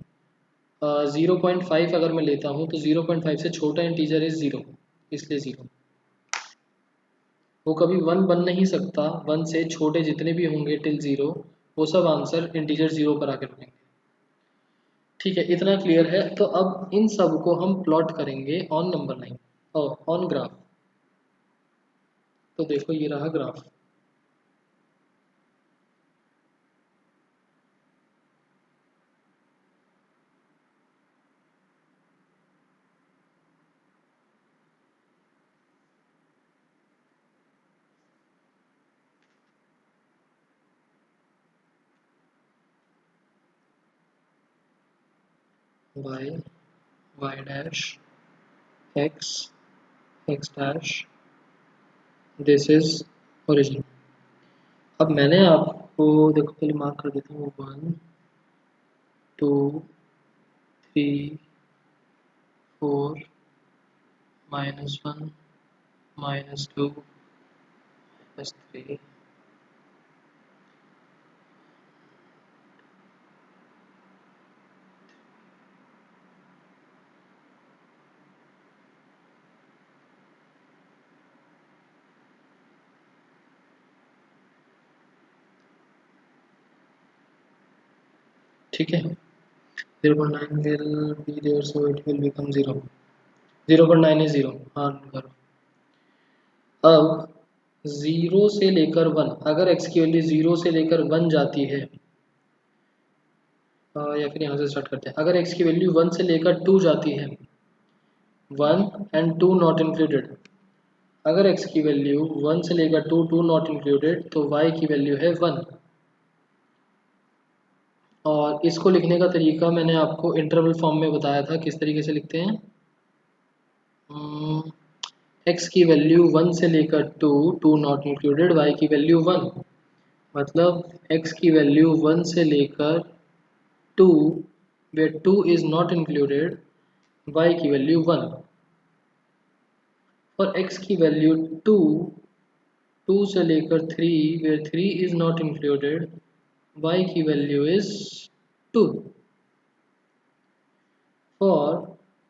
0.5 अगर मैं लेता हूँ तो 0.5 से छोटा इंटीजर इज 0, इसलिए 0। वो कभी 1 बन नहीं सकता, 1 से छोटे जितने भी होंगे टिल 0, वो सब आंसर इंटीजर 0 पर आकर रुकेंगे। ठीक है, इतना क्लियर है। तो अब इन सब को हम प्लॉट करेंगे ऑन नंबर लाइन और ऑन ग्राफ। तो देखो ये रहा graph. y, y dash, x, x dash, this is origin. अब मैंने आपको देखो पहले मार्क कर देता हूँ, 1, 2, 3, 4, -1, -2, -3। ठीक है, 0.9 will be there, so it will become 0। 0.9 is 0, हाँ करो। अब 0 से लेकर 1, अगर x की वैल्यू 0 से लेकर 1 जाती है या फिर यहाँ से स्टार्ट करते हैं। अगर x की वैल्यू 1 से लेकर 2 जाती है, 1 एंड 2 नॉट इंक्लूडेड, अगर x की वैल्यू 1 से लेकर 2, 2 नॉट इंक्लूडेड, तो y की वैल्यू है 1। और इसको लिखने का तरीका मैंने आपको इंटरवल फॉर्म में बताया था, किस तरीके से लिखते हैं। x की वैल्यू 1 से लेकर 2, 2 नॉट इंक्लूडेड, y की वैल्यू 1, मतलब x की वैल्यू 1 से लेकर 2 where 2 is not included, y की वैल्यू 1। और x की वैल्यू 2, 2 से लेकर 3 where 3 is not included, y की वैल्यू is 2। For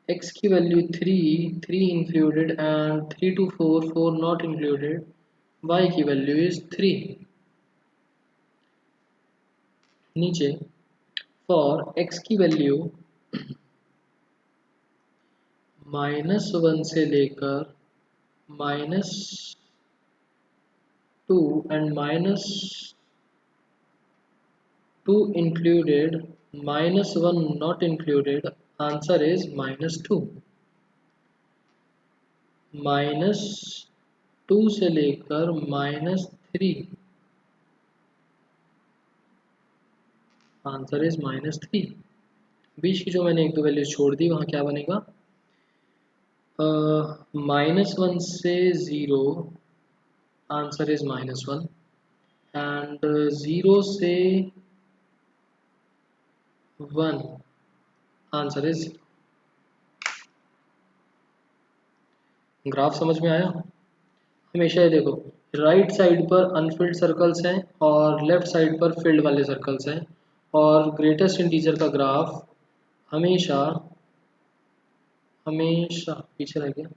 x की value 3, 3 included and 3 to 4, 4 not included, y की वैल्यू is 3। नीचे for x की वैल्यू -1 से लेकर -2 and -2 included, -1 not included, answer is -2। -2 से लेकर -3, आंसर इज -3। बीच की जो मैंने एक दो वैल्यू छोड़ दी, वहाँ क्या बनेगा, -1 से 0, आंसर इज -1, एंड 0 से 1, आंसर इज। ग्राफ समझ में आया। हमेशा ये देखो, राइट साइड पर अनफिल्ड सर्कल्स हैं और लेफ्ट साइड पर फिल्ड वाले सर्कल्स हैं, और ग्रेटेस्ट इंटीजर का ग्राफ हमेशा हमेशा पीछे रह गया,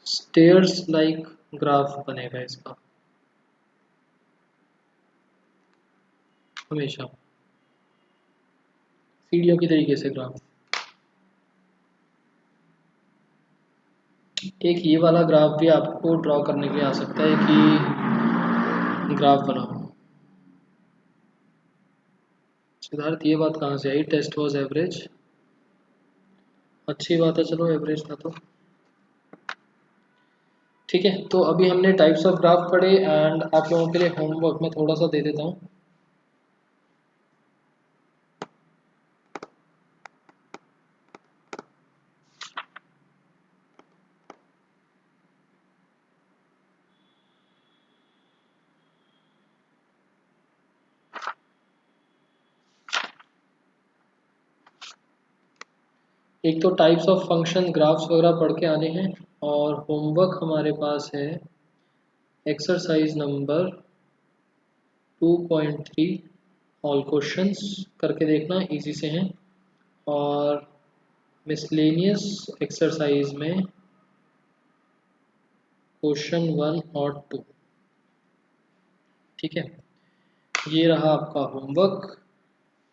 स्टेयर्स लाइक ग्राफ बनेगा इसका, हमेशा सीढ़ियों की तरीके से ग्राफ। एक ये वाला ग्राफ भी आपको ड्रॉ करने के लिए आ सकता है कि ग्राफ बनाओ। सिद्धार्थ, ये बात कहाँ से आई, टेस्ट वाज एवरेज, अच्छी बात है, चलो एवरेज था तो ठीक है। तो अभी हमने टाइप्स ऑफ ग्राफ पढ़े, एंड आप लोगों के लिए होमवर्क मैं थोड़ा सा दे देता हूँ। एक तो टाइप्स ऑफ फंक्शन ग्राफ्स वगैरह पढ़ के आने हैं, और होमवर्क हमारे पास है एक्सरसाइज नंबर 2.3, ऑल क्वेश्चंस करके देखना, इजी से हैं। और मिसलेनियस एक्सरसाइज में क्वेश्चन 1 और 2, ठीक है। ये रहा आपका होमवर्क।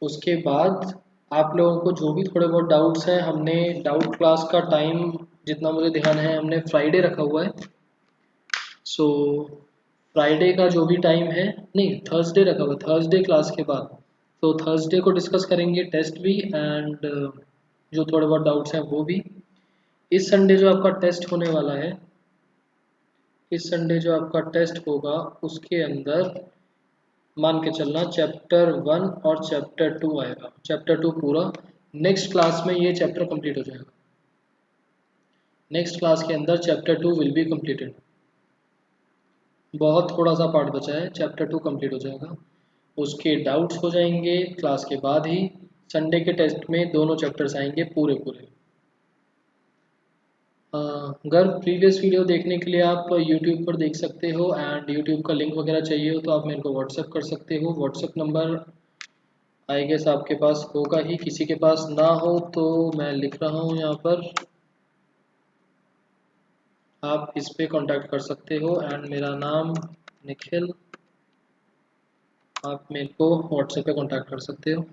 उसके बाद आप लोगों को जो भी थोड़े बहुत डाउट्स हैं, हमने डाउट क्लास का टाइम, जितना मुझे ध्यान है, हमने फ्राइडे रखा हुआ है। सो फ्राइडे का जो भी टाइम है, नहीं थर्सडे रखा हुआ है, थर्सडे क्लास के बाद। तो थर्सडे को डिस्कस करेंगे टेस्ट भी, एंड जो थोड़े बहुत डाउट्स हैं वो भी। इस संडे जो आपका टेस्ट होने वाला है, इस संडे जो आपका टेस्ट होगा, उसके अंदर मान के चलना चैप्टर 1 और चैप्टर 2 आएगा। चैप्टर 2 पूरा नेक्स्ट क्लास में ये चैप्टर कंप्लीट हो जाएगा। नेक्स्ट क्लास के अंदर चैप्टर 2 विल बी कंप्लीटेड। बहुत थोड़ा सा पार्ट बचा है, चैप्टर 2 कंप्लीट हो जाएगा। उसके डाउट्स हो जाएंगे क्लास के बाद ही। संडे के टेस्ट में दोनों चैप्टर्स आएंगे पूरे पूरे। अगर प्रीवियस वीडियो देखने के लिए आप यूट्यूब पर देख सकते हो, एंड यूट्यूब का लिंक वगैरह चाहिए हो तो आप मेरे को व्हाट्सएप कर सकते हो। व्हाट्सएप नंबर आई गेस आपके पास होगा ही, किसी के पास ना हो तो मैं लिख रहा हूँ यहाँ पर, आप इस पे कांटेक्ट कर सकते हो। एंड मेरा नाम निखिल, आप मेरे को व्हाट्सएप पे कांटेक्ट कर सकते हो।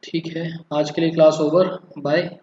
ठीक है, आज के लिए क्लास ओवर, बाय।